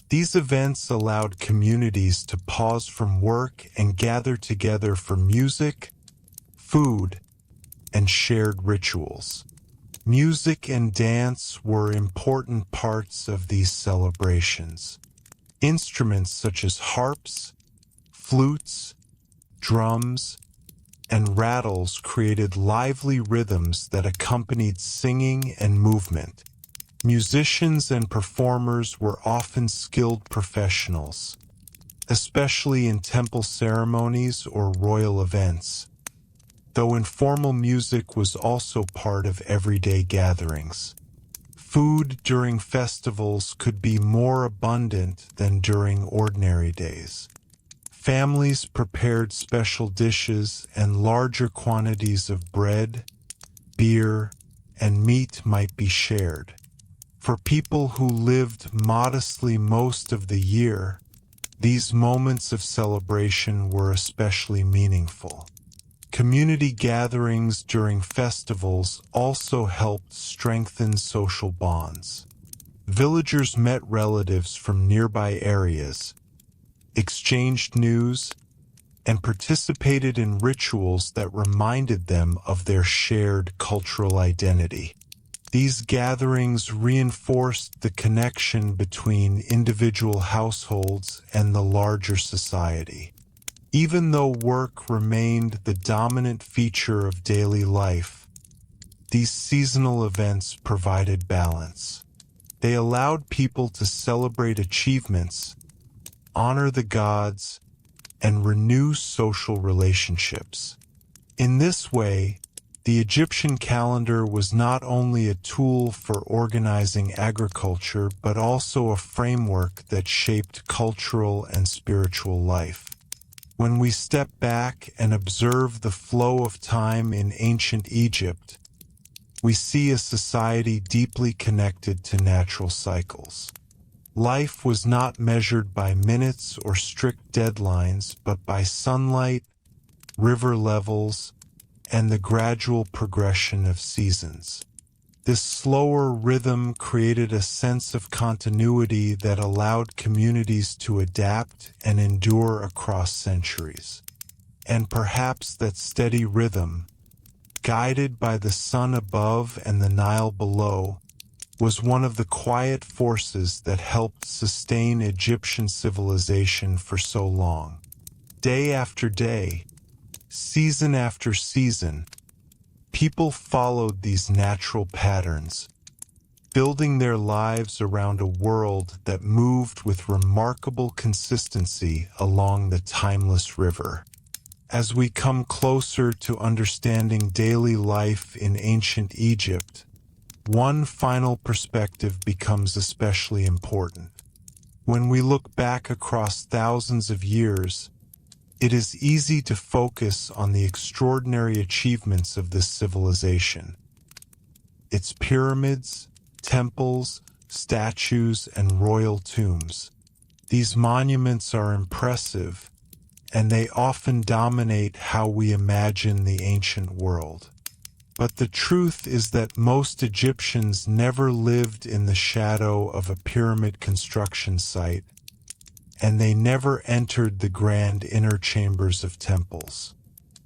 These events allowed communities to pause from work and gather together for music, food, and shared rituals. Music and dance were important parts of these celebrations. Instruments such as harps, flutes, drums, and rattles created lively rhythms that accompanied singing and movement. Musicians and performers were often skilled professionals, especially in temple ceremonies or royal events, though informal music was also part of everyday gatherings. Food during festivals could be more abundant than during ordinary days. Families prepared special dishes, and larger quantities of bread, beer, and meat might be shared. For people who lived modestly most of the year, these moments of celebration were especially meaningful. Community gatherings during festivals also helped strengthen social bonds. Villagers met relatives from nearby areas, exchanged news, and participated in rituals that reminded them of their shared cultural identity. These gatherings reinforced the connection between individual households and the larger society. Even though work remained the dominant feature of daily life, these seasonal events provided balance. They allowed people to celebrate achievements, honor the gods, and renew social relationships. In this way, the Egyptian calendar was not only a tool for organizing agriculture but also a framework that shaped cultural and spiritual life. When we step back and observe the flow of time in ancient Egypt, we see a society deeply connected to natural cycles. Life was not measured by minutes or strict deadlines, but by sunlight, river levels, and the gradual progression of seasons. This slower rhythm created a sense of continuity that allowed communities to adapt and endure across centuries. And perhaps that steady rhythm, guided by the sun above and the Nile below, was one of the quiet forces that helped sustain Egyptian civilization for so long. Day after day, season after season, people followed these natural patterns, building their lives around a world that moved with remarkable consistency along the timeless river. As we come closer to understanding daily life in ancient Egypt, one final perspective becomes especially important. When we look back across thousands of years, it is easy to focus on the extraordinary achievements of this civilization. Its pyramids, temples, statues, and royal tombs. These monuments are impressive, and they often dominate how we imagine the ancient world. But the truth is that most Egyptians never lived in the shadow of a pyramid construction site, and they never entered the grand inner chambers of temples.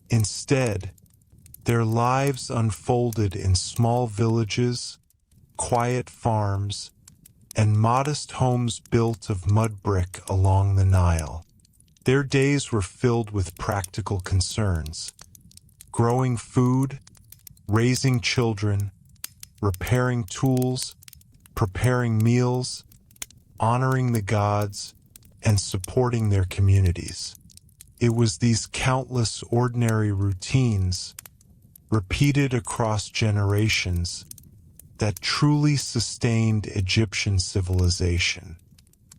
Instead, their lives unfolded in small villages, quiet farms, and modest homes built of mud brick along the Nile. Their days were filled with practical concerns: growing food, raising children, repairing tools, preparing meals, honoring the gods, and supporting their communities. It was these countless ordinary routines, repeated across generations, that truly sustained Egyptian civilization.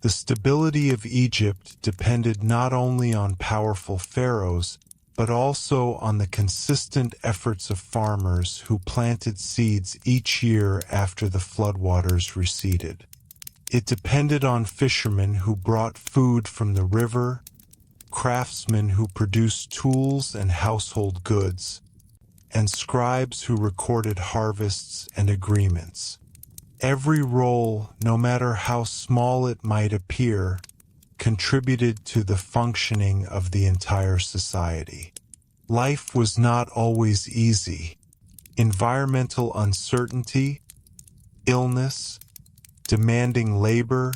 The stability of Egypt depended not only on powerful pharaohs, but also on the consistent efforts of farmers who planted seeds each year after the floodwaters receded. It depended on fishermen who brought food from the river, craftsmen who produced tools and household goods, and scribes who recorded harvests and agreements. Every role, no matter how small it might appear, contributed to the functioning of the entire society. Life was not always easy. Environmental uncertainty, illness, demanding labor,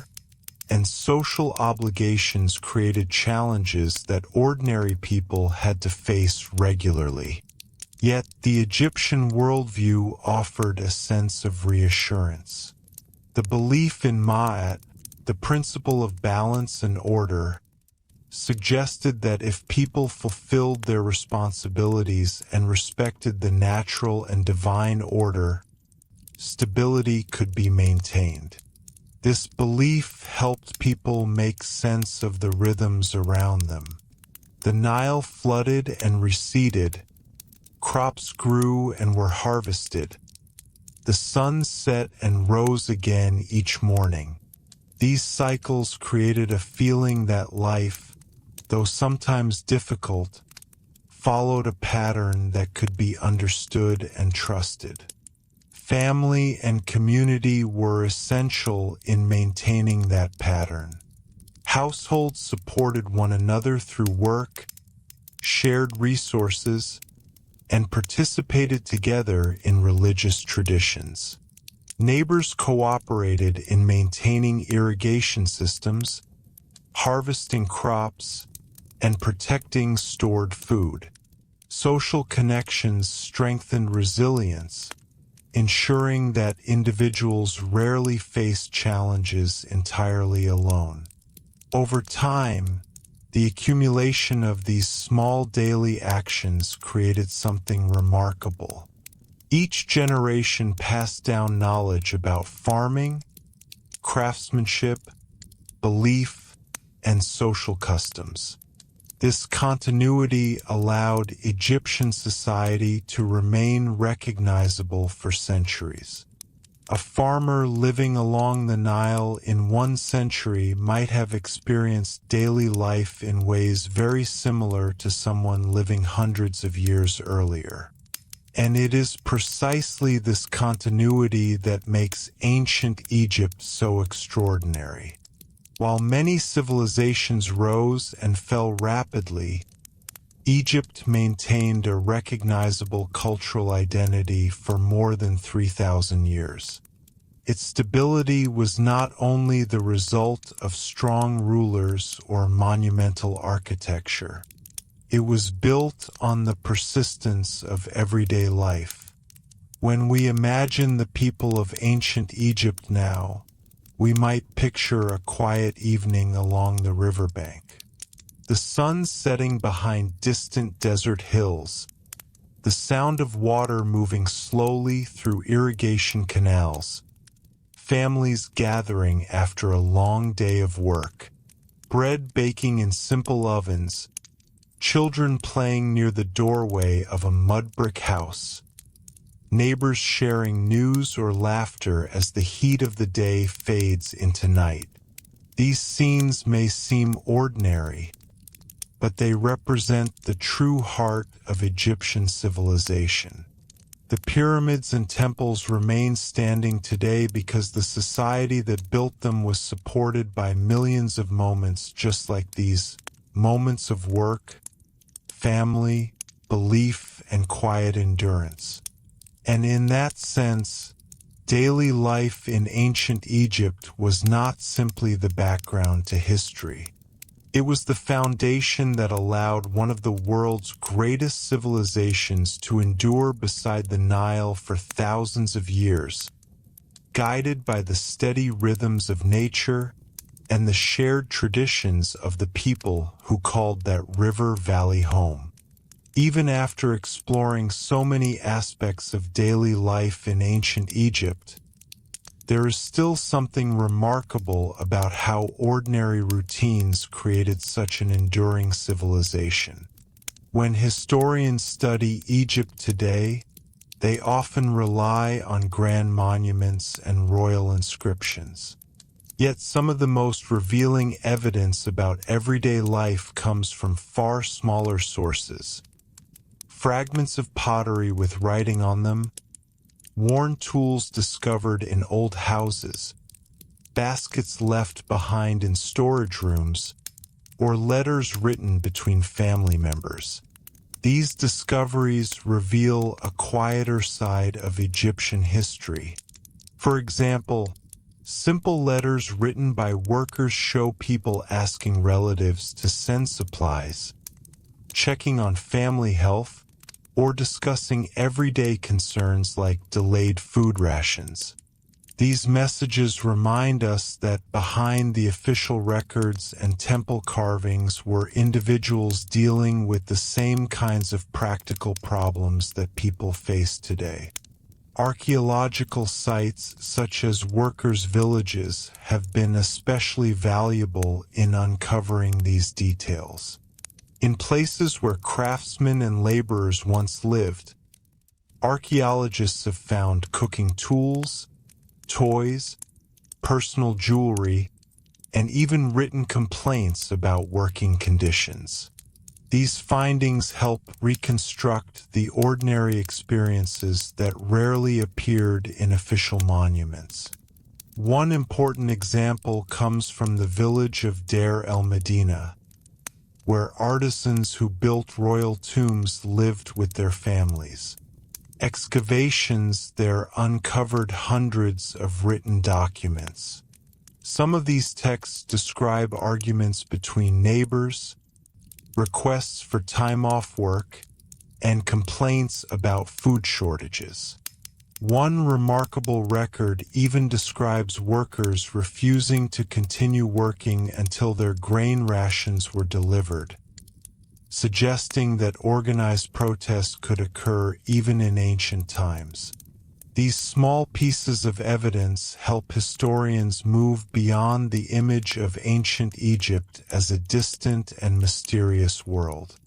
and social obligations created challenges that ordinary people had to face regularly. Yet the Egyptian worldview offered a sense of reassurance. The belief in Ma'at, the principle of balance and order, suggested that if people fulfilled their responsibilities and respected the natural and divine order, stability could be maintained. This belief helped people make sense of the rhythms around them. The Nile flooded and receded, crops grew and were harvested. The sun set and rose again each morning. These cycles created a feeling that life, though sometimes difficult, followed a pattern that could be understood and trusted. Family and community were essential in maintaining that pattern. Households supported one another through work, shared resources, and participated together in religious traditions. Neighbors cooperated in maintaining irrigation systems, harvesting crops, and protecting stored food. Social connections strengthened resilience, ensuring that individuals rarely faced challenges entirely alone. Over time, the accumulation of these small daily actions created something remarkable. Each generation passed down knowledge about farming, craftsmanship, belief, and social customs. This continuity allowed Egyptian society to remain recognizable for centuries. A farmer living along the Nile in one century might have experienced daily life in ways very similar to someone living hundreds of years earlier. And it is precisely this continuity that makes ancient Egypt so extraordinary. While many civilizations rose and fell rapidly, Egypt maintained a recognizable cultural identity for more than 3,000 years. Its stability was not only the result of strong rulers or monumental architecture. It was built on the persistence of everyday life. When we imagine the people of ancient Egypt now, we might picture a quiet evening along the riverbank. The sun setting behind distant desert hills, the sound of water moving slowly through irrigation canals, families gathering after a long day of work, bread baking in simple ovens, children playing near the doorway of a mud brick house, neighbors sharing news or laughter as the heat of the day fades into night. These scenes may seem ordinary, but they represent the true heart of Egyptian civilization. The pyramids and temples remain standing today because the society that built them was supported by millions of moments just like these, moments of work, family, belief, and quiet endurance. And in that sense, daily life in ancient Egypt was not simply the background to history. It was the foundation that allowed one of the world's greatest civilizations to endure beside the Nile for thousands of years, guided by the steady rhythms of nature and the shared traditions of the people who called that river valley home. Even after exploring so many aspects of daily life in ancient Egypt, there is still something remarkable about how ordinary routines created such an enduring civilization. When historians study Egypt today, they often rely on grand monuments and royal inscriptions. Yet some of the most revealing evidence about everyday life comes from far smaller sources. Fragments of pottery with writing on them, worn tools discovered in old houses, baskets left behind in storage rooms, or letters written between family members. These discoveries reveal a quieter side of Egyptian history. For example, simple letters written by workers show people asking relatives to send supplies, checking on family health, or discussing everyday concerns like delayed food rations. These messages remind us that behind the official records and temple carvings were individuals dealing with the same kinds of practical problems that people face today. Archaeological sites such as workers' villages have been especially valuable in uncovering these details. In places where craftsmen and laborers once lived, archaeologists have found cooking tools, toys, personal jewelry, and even written complaints about working conditions. These findings help reconstruct the ordinary experiences that rarely appeared in official monuments. One important example comes from the village of Deir el-Medina, where artisans who built royal tombs lived with their families. Excavations there uncovered hundreds of written documents. Some of these texts describe arguments between neighbors, requests for time off work, and complaints about food shortages. One remarkable record even describes workers refusing to continue working until their grain rations were delivered, suggesting that organized protests could occur even in ancient times. These small pieces of evidence help historians move beyond the image of ancient Egypt as a distant and mysterious world.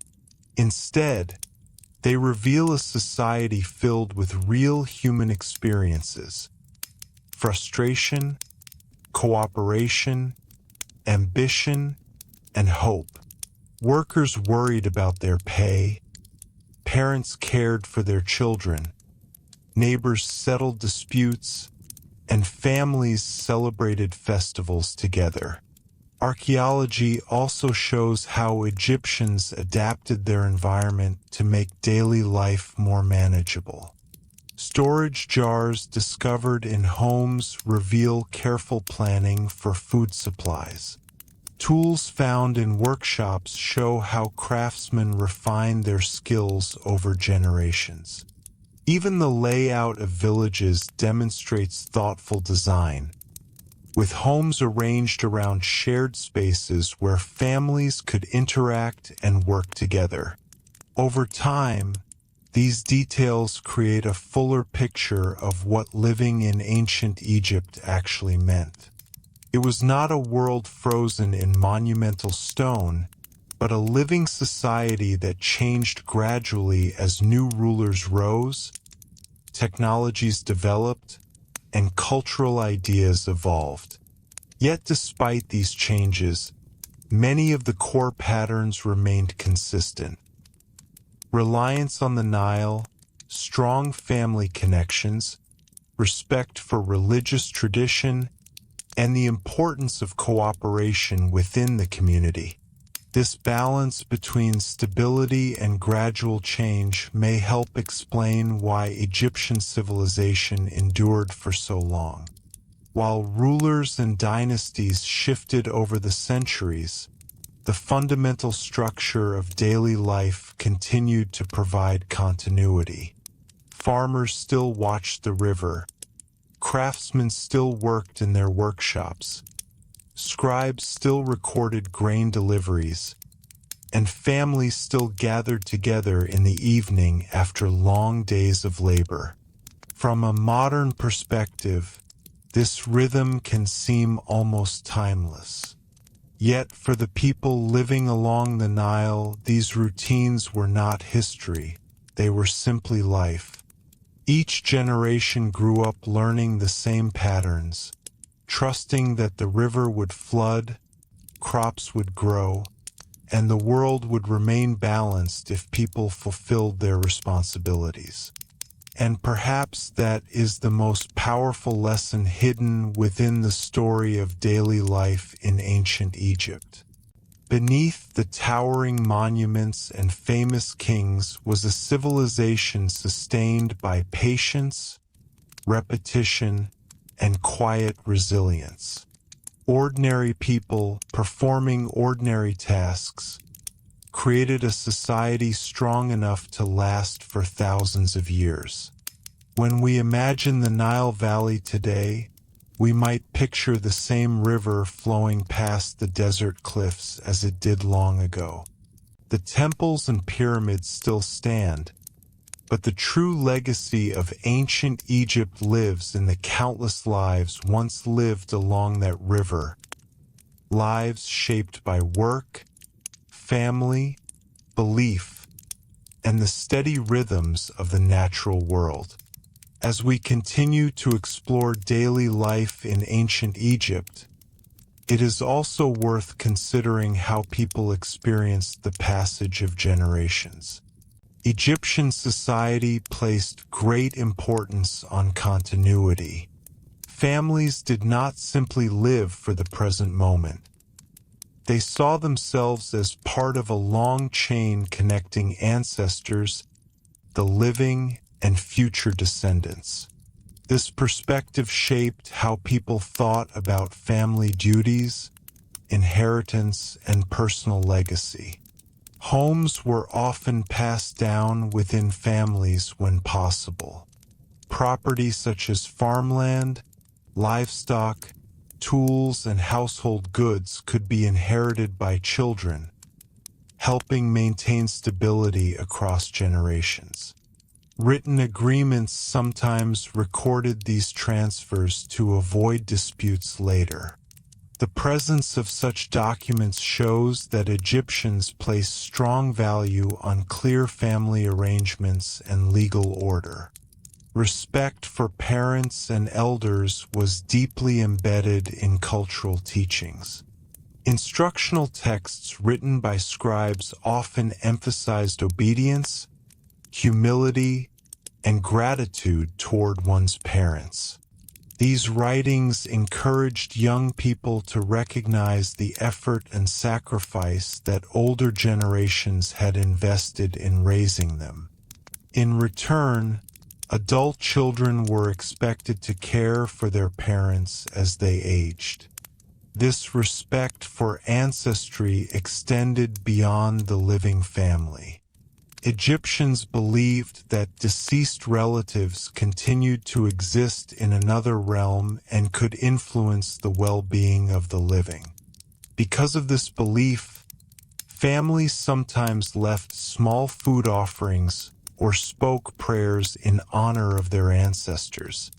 Instead, they reveal a society filled with real human experiences: frustration, cooperation, ambition, and hope. Workers worried about their pay, parents cared for their children, neighbors settled disputes, and families celebrated festivals together. Archaeology also shows how Egyptians adapted their environment to make daily life more manageable. Storage jars discovered in homes reveal careful planning for food supplies. Tools found in workshops show how craftsmen refined their skills over generations. Even the layout of villages demonstrates thoughtful design, with homes arranged around shared spaces where families could interact and work together. Over time, these details create a fuller picture of what living in ancient Egypt actually meant. It was not a world frozen in monumental stone, but a living society that changed gradually as new rulers rose, technologies developed, and cultural ideas evolved. Yet despite these changes, many of the core patterns remained consistent. Reliance on the Nile, strong family connections, respect for religious tradition, and the importance of cooperation within the community. This balance between stability and gradual change may help explain why Egyptian civilization endured for so long. While rulers and dynasties shifted over the centuries, the fundamental structure of daily life continued to provide continuity. Farmers still watched the river. Craftsmen still worked in their workshops. Scribes still recorded grain deliveries, and families still gathered together in the evening after long days of labor. From a modern perspective, This rhythm can seem almost timeless. Yet for the people living along the Nile, these routines were not history, they were simply life. Each generation grew up learning the same patterns, trusting that the river would flood, crops would grow, and the world would remain balanced if people fulfilled their responsibilities. And perhaps that is the most powerful lesson hidden within the story of daily life in ancient Egypt. Beneath the towering monuments and famous kings was a civilization sustained by patience, repetition, and quiet resilience. Ordinary people performing ordinary tasks created a society strong enough to last for thousands of years. When we imagine the Nile Valley today, we might picture the same river flowing past the desert cliffs as it did long ago. The temples and pyramids still stand, but the true legacy of ancient Egypt lives in the countless lives once lived along that river. Lives shaped by work, family, belief, and the steady rhythms of the natural world. As we continue to explore daily life in ancient Egypt, it is also worth considering how people experienced the passage of generations. Egyptian society placed great importance on continuity. Families did not simply live for the present moment. They saw themselves as part of a long chain connecting ancestors, the living, and future descendants. This perspective shaped how people thought about family duties, inheritance, and personal legacy. Homes were often passed down within families when possible. Property such as farmland, livestock, tools, and household goods could be inherited by children, helping maintain stability across generations. Written agreements sometimes recorded these transfers to avoid disputes later. The presence of such documents shows that Egyptians placed strong value on clear family arrangements and legal order. Respect for parents and elders was deeply embedded in cultural teachings. Instructional texts written by scribes often emphasized obedience, humility, and gratitude toward one's parents. These writings encouraged young people to recognize the effort and sacrifice that older generations had invested in raising them. In return, adult children were expected to care for their parents as they aged. This respect for ancestry extended beyond the living family. Egyptians believed that deceased relatives continued to exist in another realm and could influence the well-being of the living. Because of this belief, families sometimes left small food offerings or spoke prayers in honor of their ancestors.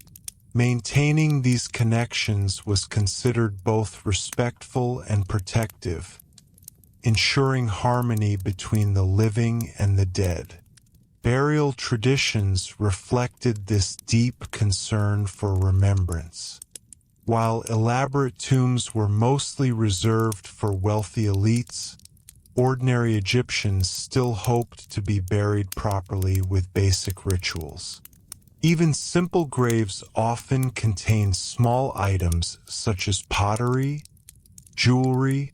Maintaining these connections was considered both respectful and protective, ensuring harmony between the living and the dead. Burial traditions reflected this deep concern for remembrance. While elaborate tombs were mostly reserved for wealthy elites, ordinary Egyptians still hoped to be buried properly with basic rituals. Even simple graves often contained small items such as pottery, jewelry,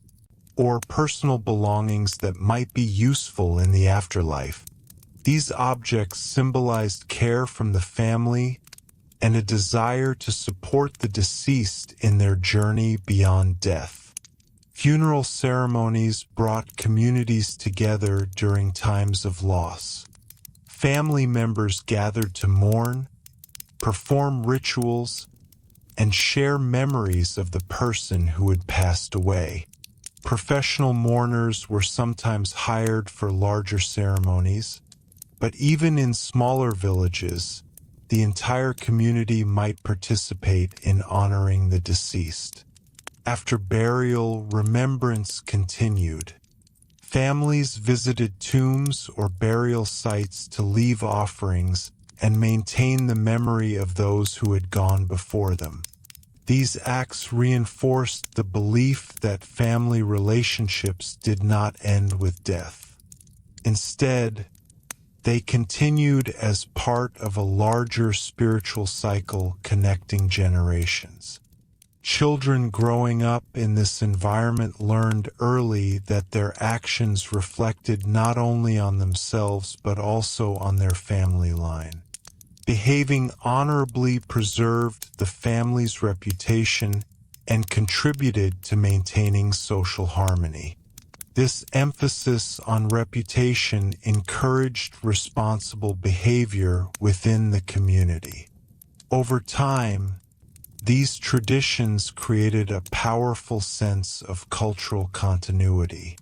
or personal belongings that might be useful in the afterlife. These objects symbolized care from the family and a desire to support the deceased in their journey beyond death. Funeral ceremonies brought communities together during times of loss. Family members gathered to mourn, perform rituals, and share memories of the person who had passed away. Professional mourners were sometimes hired for larger ceremonies, but even in smaller villages, the entire community might participate in honoring the deceased. After burial, remembrance continued. Families visited tombs or burial sites to leave offerings and maintain the memory of those who had gone before them. These acts reinforced the belief that family relationships did not end with death. Instead, they continued as part of a larger spiritual cycle connecting generations. Children growing up in this environment learned early that their actions reflected not only on themselves but also on their family line. Behaving honorably preserved the family's reputation and contributed to maintaining social harmony. This emphasis on reputation encouraged responsible behavior within the community. Over time, these traditions created a powerful sense of cultural continuity.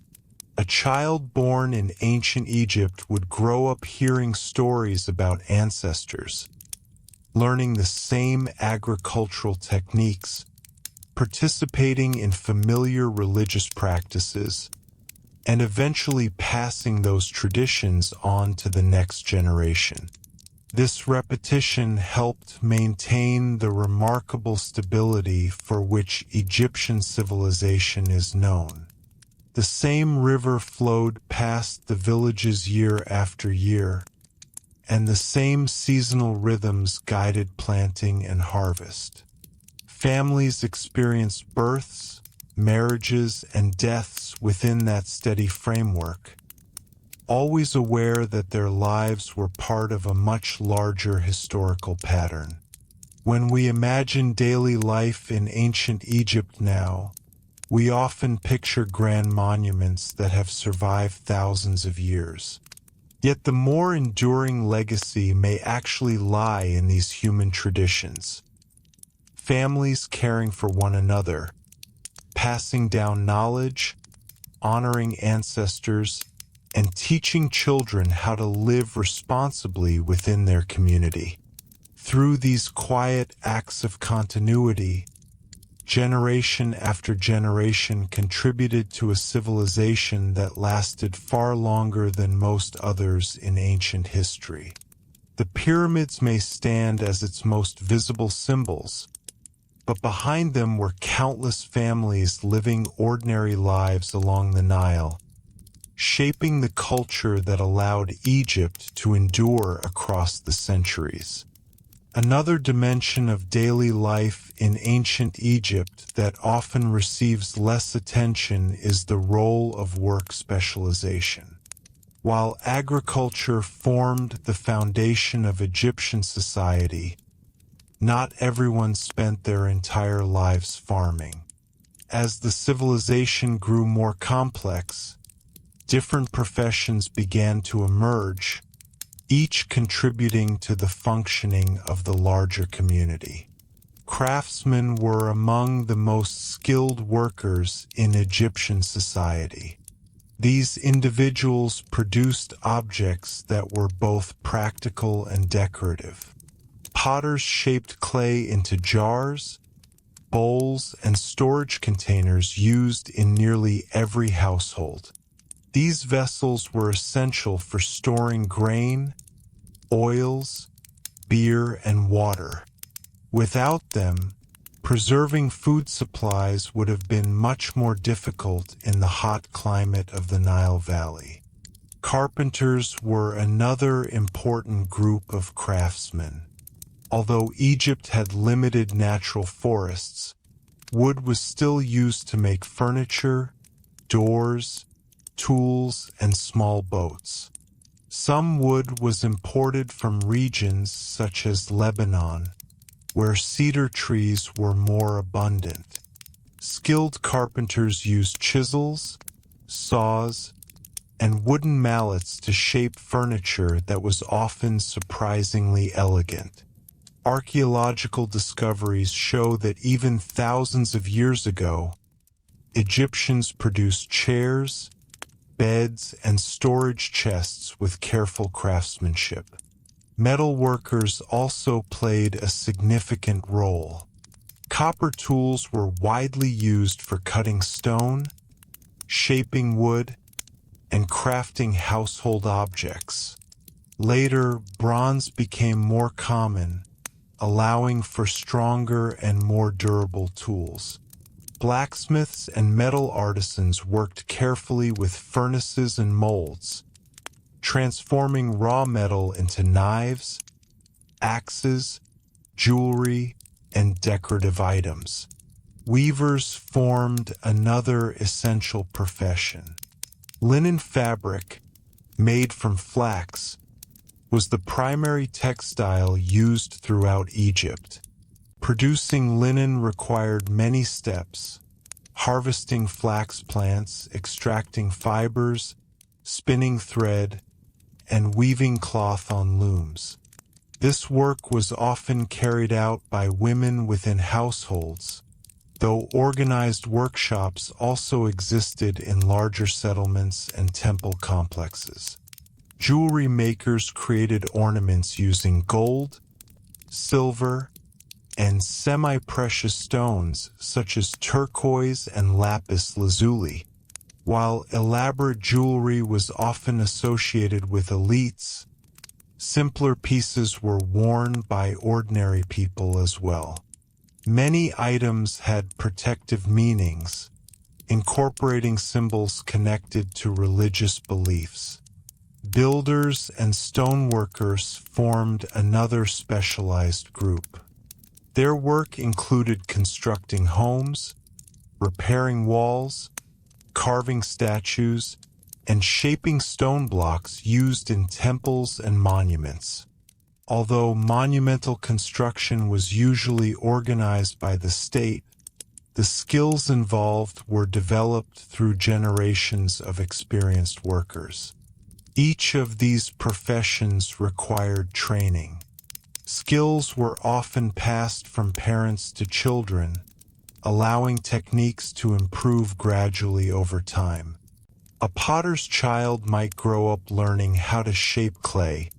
A child born in ancient Egypt would grow up hearing stories about ancestors, learning the same agricultural techniques, participating in familiar religious practices, and eventually passing those traditions on to the next generation. This repetition helped maintain the remarkable stability for which Egyptian civilization is known. The same river flowed past the villages year after year, and the same seasonal rhythms guided planting and harvest. Families experienced births, marriages, and deaths within that steady framework, always aware that their lives were part of a much larger historical pattern. When we imagine daily life in ancient Egypt now, we often picture grand monuments that have survived thousands of years. Yet the more enduring legacy may actually lie in these human traditions. Families caring for one another, passing down knowledge, honoring ancestors, and teaching children how to live responsibly within their community. Through these quiet acts of continuity, generation after generation contributed to a civilization that lasted far longer than most others in ancient history. The pyramids may stand as its most visible symbols, but behind them were countless families living ordinary lives along the Nile, shaping the culture that allowed Egypt to endure across the centuries. Another dimension of daily life in ancient Egypt that often receives less attention is the role of work specialization. While agriculture formed the foundation of Egyptian society, not everyone spent their entire lives farming. As the civilization grew more complex, different professions began to emerge, each contributing to the functioning of the larger community. Craftsmen were among the most skilled workers in Egyptian society. These individuals produced objects that were both practical and decorative. Potters shaped clay into jars, bowls, and storage containers used in nearly every household. These vessels were essential for storing grain, oils, beer, and water. Without them, preserving food supplies would have been much more difficult in the hot climate of the Nile Valley. Carpenters were another important group of craftsmen. Although Egypt had limited natural forests, wood was still used to make furniture, doors, tools, and small boats. Some wood was imported from regions such as Lebanon, where cedar trees were more abundant. Skilled carpenters used chisels, saws, and wooden mallets to shape furniture that was often surprisingly elegant. Archaeological discoveries show that even thousands of years ago, Egyptians produced chairs, beds, and storage chests with careful craftsmanship. Metal workers also played a significant role. Copper tools were widely used for cutting stone, shaping wood, and crafting household objects. Later, bronze became more common, allowing for stronger and more durable tools. Blacksmiths and metal artisans worked carefully with furnaces and molds, transforming raw metal into knives, axes, jewelry, and decorative items. Weavers formed another essential profession. Linen fabric, made from flax, was the primary textile used throughout Egypt. Producing linen required many steps: harvesting flax plants, extracting fibers, spinning thread, and weaving cloth on looms. This work was often carried out by women within households, though organized workshops also existed in larger settlements and temple complexes. Jewelry makers created ornaments using gold, silver, and semi-precious stones such as turquoise and lapis lazuli. While elaborate jewelry was often associated with elites, simpler pieces were worn by ordinary people as well. Many items had protective meanings, incorporating symbols connected to religious beliefs. Builders and stoneworkers formed another specialized group. Their work included constructing homes, repairing walls, carving statues, and shaping stone blocks used in temples and monuments. Although monumental construction was usually organized by the state, the skills involved were developed through generations of experienced workers. Each of these professions required training. Skills were often passed from parents to children, allowing techniques to improve gradually over time. A potter's child might grow up learning how to shape clay,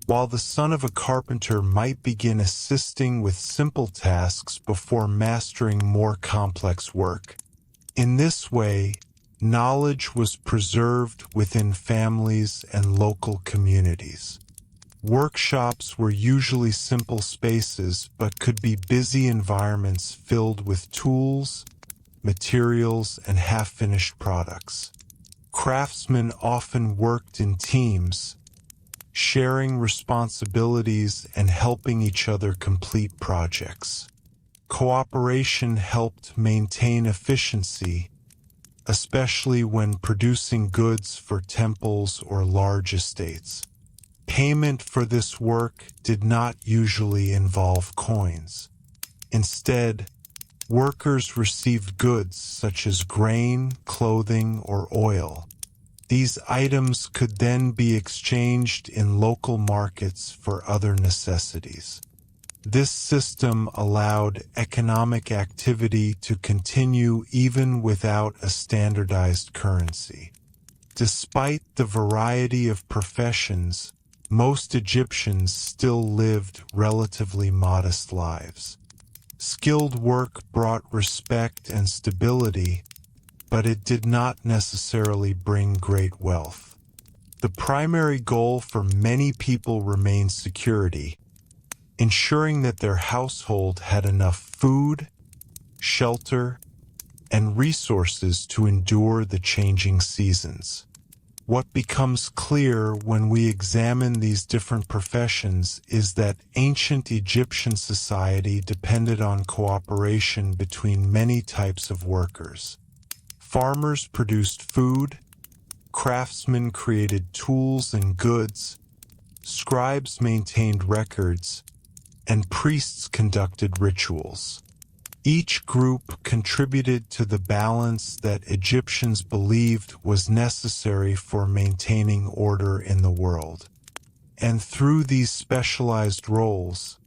while the son of a carpenter might begin assisting with simple tasks before mastering more complex work. In this way, knowledge was preserved within families and local communities. Workshops were usually simple spaces but could be busy environments filled with tools, materials, and half-finished products. Craftsmen often worked in teams, sharing responsibilities and helping each other complete projects. Cooperation helped maintain efficiency, especially when producing goods for temples or large estates. Payment for this work did not usually involve coins. Instead, workers received goods such as grain, clothing, or oil. These items could then be exchanged in local markets for other necessities. This system allowed economic activity to continue even without a standardized currency. Despite the variety of professions, most Egyptians still lived relatively modest lives. Skilled work brought respect and stability, but it did not necessarily bring great wealth. The primary goal for many people remained security, ensuring that their household had enough food, shelter, and resources to endure the changing seasons. What becomes clear when we examine these different professions is that ancient Egyptian society depended on cooperation between many types of workers. Farmers produced food, craftsmen created tools and goods, scribes maintained records, and priests conducted rituals. Each group contributed to the balance that Egyptians believed was necessary for maintaining order in the world. And through these specialized roles,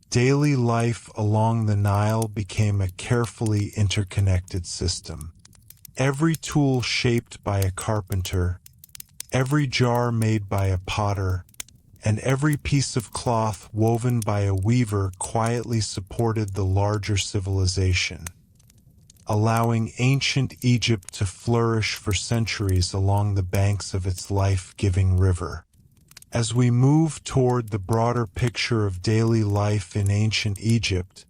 daily life along the Nile became a carefully interconnected system. Every tool shaped by a carpenter, every jar made by a potter, and every piece of cloth woven by a weaver quietly supported the larger civilization, allowing ancient Egypt to flourish for centuries along the banks of its life-giving river. As we move toward the broader picture of daily life in ancient Egypt,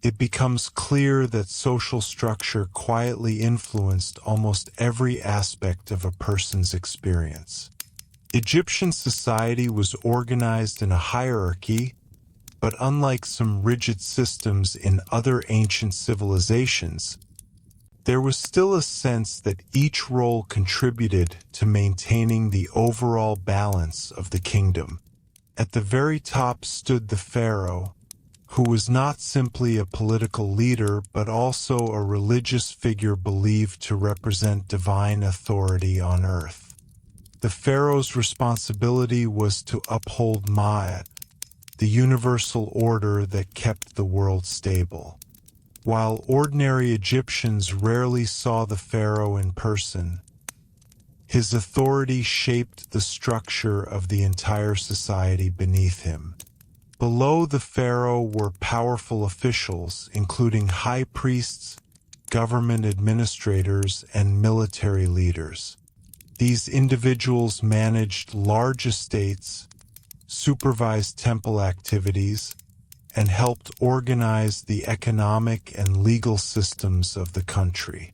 it becomes clear that social structure quietly influenced almost every aspect of a person's experience. Egyptian society was organized in a hierarchy, but unlike some rigid systems in other ancient civilizations, there was still a sense that each role contributed to maintaining the overall balance of the kingdom. At the very top stood the pharaoh, who was not simply a political leader but also a religious figure believed to represent divine authority on earth. The pharaoh's responsibility was to uphold Ma'at, the universal order that kept the world stable. While ordinary Egyptians rarely saw the pharaoh in person, his authority shaped the structure of the entire society beneath him. Below the pharaoh were powerful officials, including high priests, government administrators, and military leaders. These individuals managed large estates, supervised temple activities, and helped organize the economic and legal systems of the country.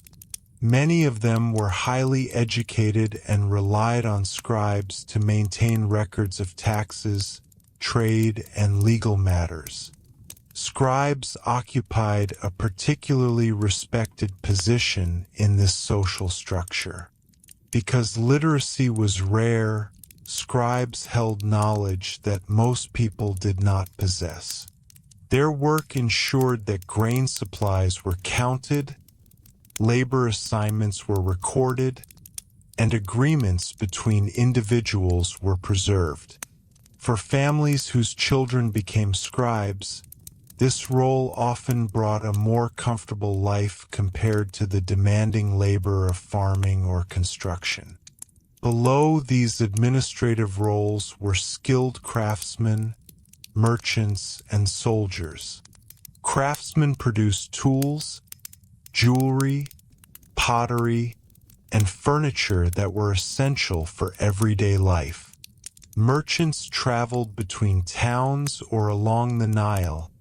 Many of them were highly educated and relied on scribes to maintain records of taxes, trade, and legal matters. Scribes occupied a particularly respected position in this social structure. Because literacy was rare, scribes held knowledge that most people did not possess. Their work ensured that grain supplies were counted, labor assignments were recorded, and agreements between individuals were preserved. For families whose children became scribes, this role often brought a more comfortable life compared to the demanding labor of farming or construction. Below these administrative roles were skilled craftsmen, merchants, and soldiers. Craftsmen produced tools, jewelry, pottery, and furniture that were essential for everyday life. Merchants traveled between towns or along the Nile,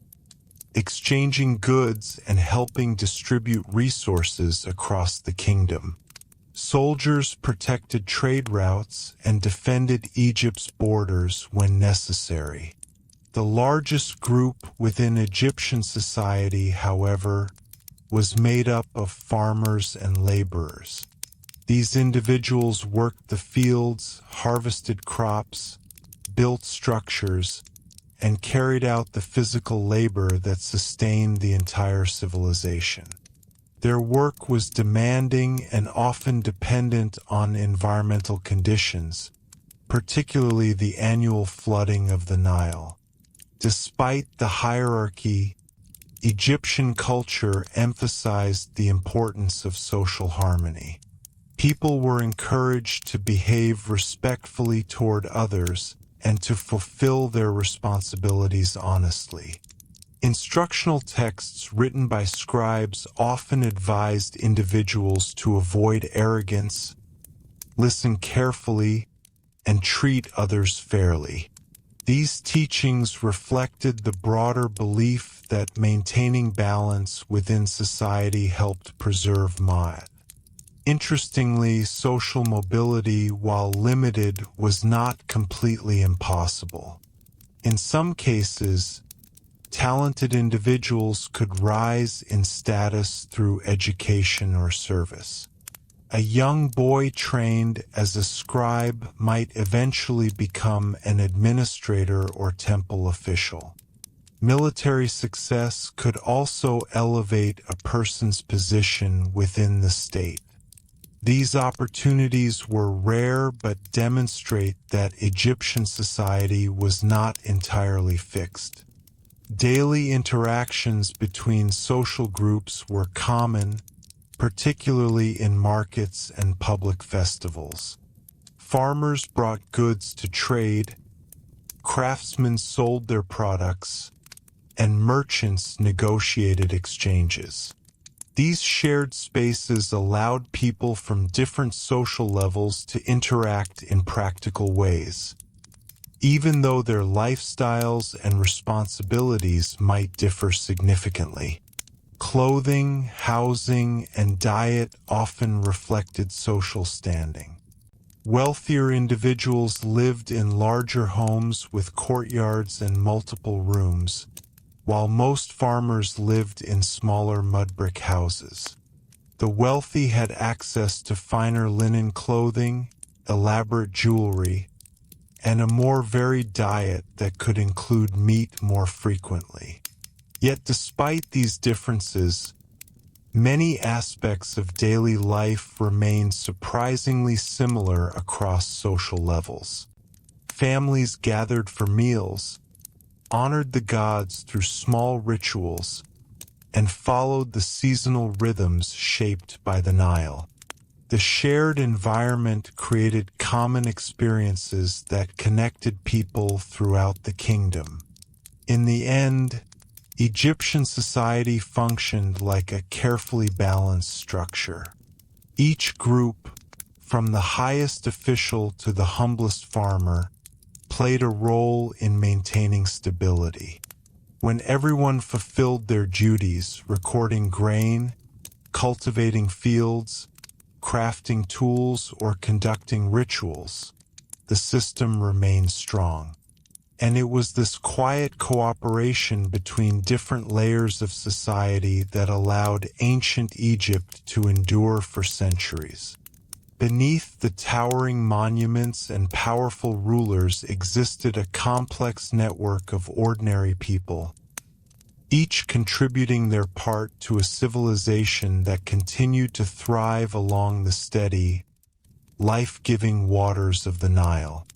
exchanging goods and helping distribute resources across the kingdom. Soldiers protected trade routes and defended Egypt's borders when necessary. The largest group within Egyptian society, however, was made up of farmers and laborers. These individuals worked the fields, harvested crops, built structures, and carried out the physical labor that sustained the entire civilization. Their work was demanding and often dependent on environmental conditions, particularly the annual flooding of the Nile. Despite the hierarchy, Egyptian culture emphasized the importance of social harmony. People were encouraged to behave respectfully toward others and to fulfill their responsibilities honestly. Instructional texts written by scribes often advised individuals to avoid arrogance, listen carefully, and treat others fairly. These teachings reflected the broader belief that maintaining balance within society helped preserve Ma'at. Interestingly, social mobility, while limited, was not completely impossible. In some cases, talented individuals could rise in status through education or service. A young boy trained as a scribe might eventually become an administrator or temple official. Military success could also elevate a person's position within the state. These opportunities were rare but demonstrate that Egyptian society was not entirely fixed. Daily interactions between social groups were common, particularly in markets and public festivals. Farmers brought goods to trade, craftsmen sold their products, and merchants negotiated exchanges. These shared spaces allowed people from different social levels to interact in practical ways, even though their lifestyles and responsibilities might differ significantly. Clothing, housing, and diet often reflected social standing. Wealthier individuals lived in larger homes with courtyards and multiple rooms, while most farmers lived in smaller mud brick houses. The wealthy had access to finer linen clothing, elaborate jewelry, and a more varied diet that could include meat more frequently. Yet despite these differences, many aspects of daily life remained surprisingly similar across social levels. Families gathered for meals, honored the gods through small rituals, and followed the seasonal rhythms shaped by the Nile. The shared environment created common experiences that connected people throughout the kingdom. In the end, Egyptian society functioned like a carefully balanced structure. Each group, from the highest official to the humblest farmer, played a role in maintaining stability. When everyone fulfilled their duties, recording grain, cultivating fields, crafting tools, or conducting rituals, the system remained strong. And it was this quiet cooperation between different layers of society that allowed ancient Egypt to endure for centuries. Beneath the towering monuments and powerful rulers existed a complex network of ordinary people, each contributing their part to a civilization that continued to thrive along the steady, life-giving waters of the Nile.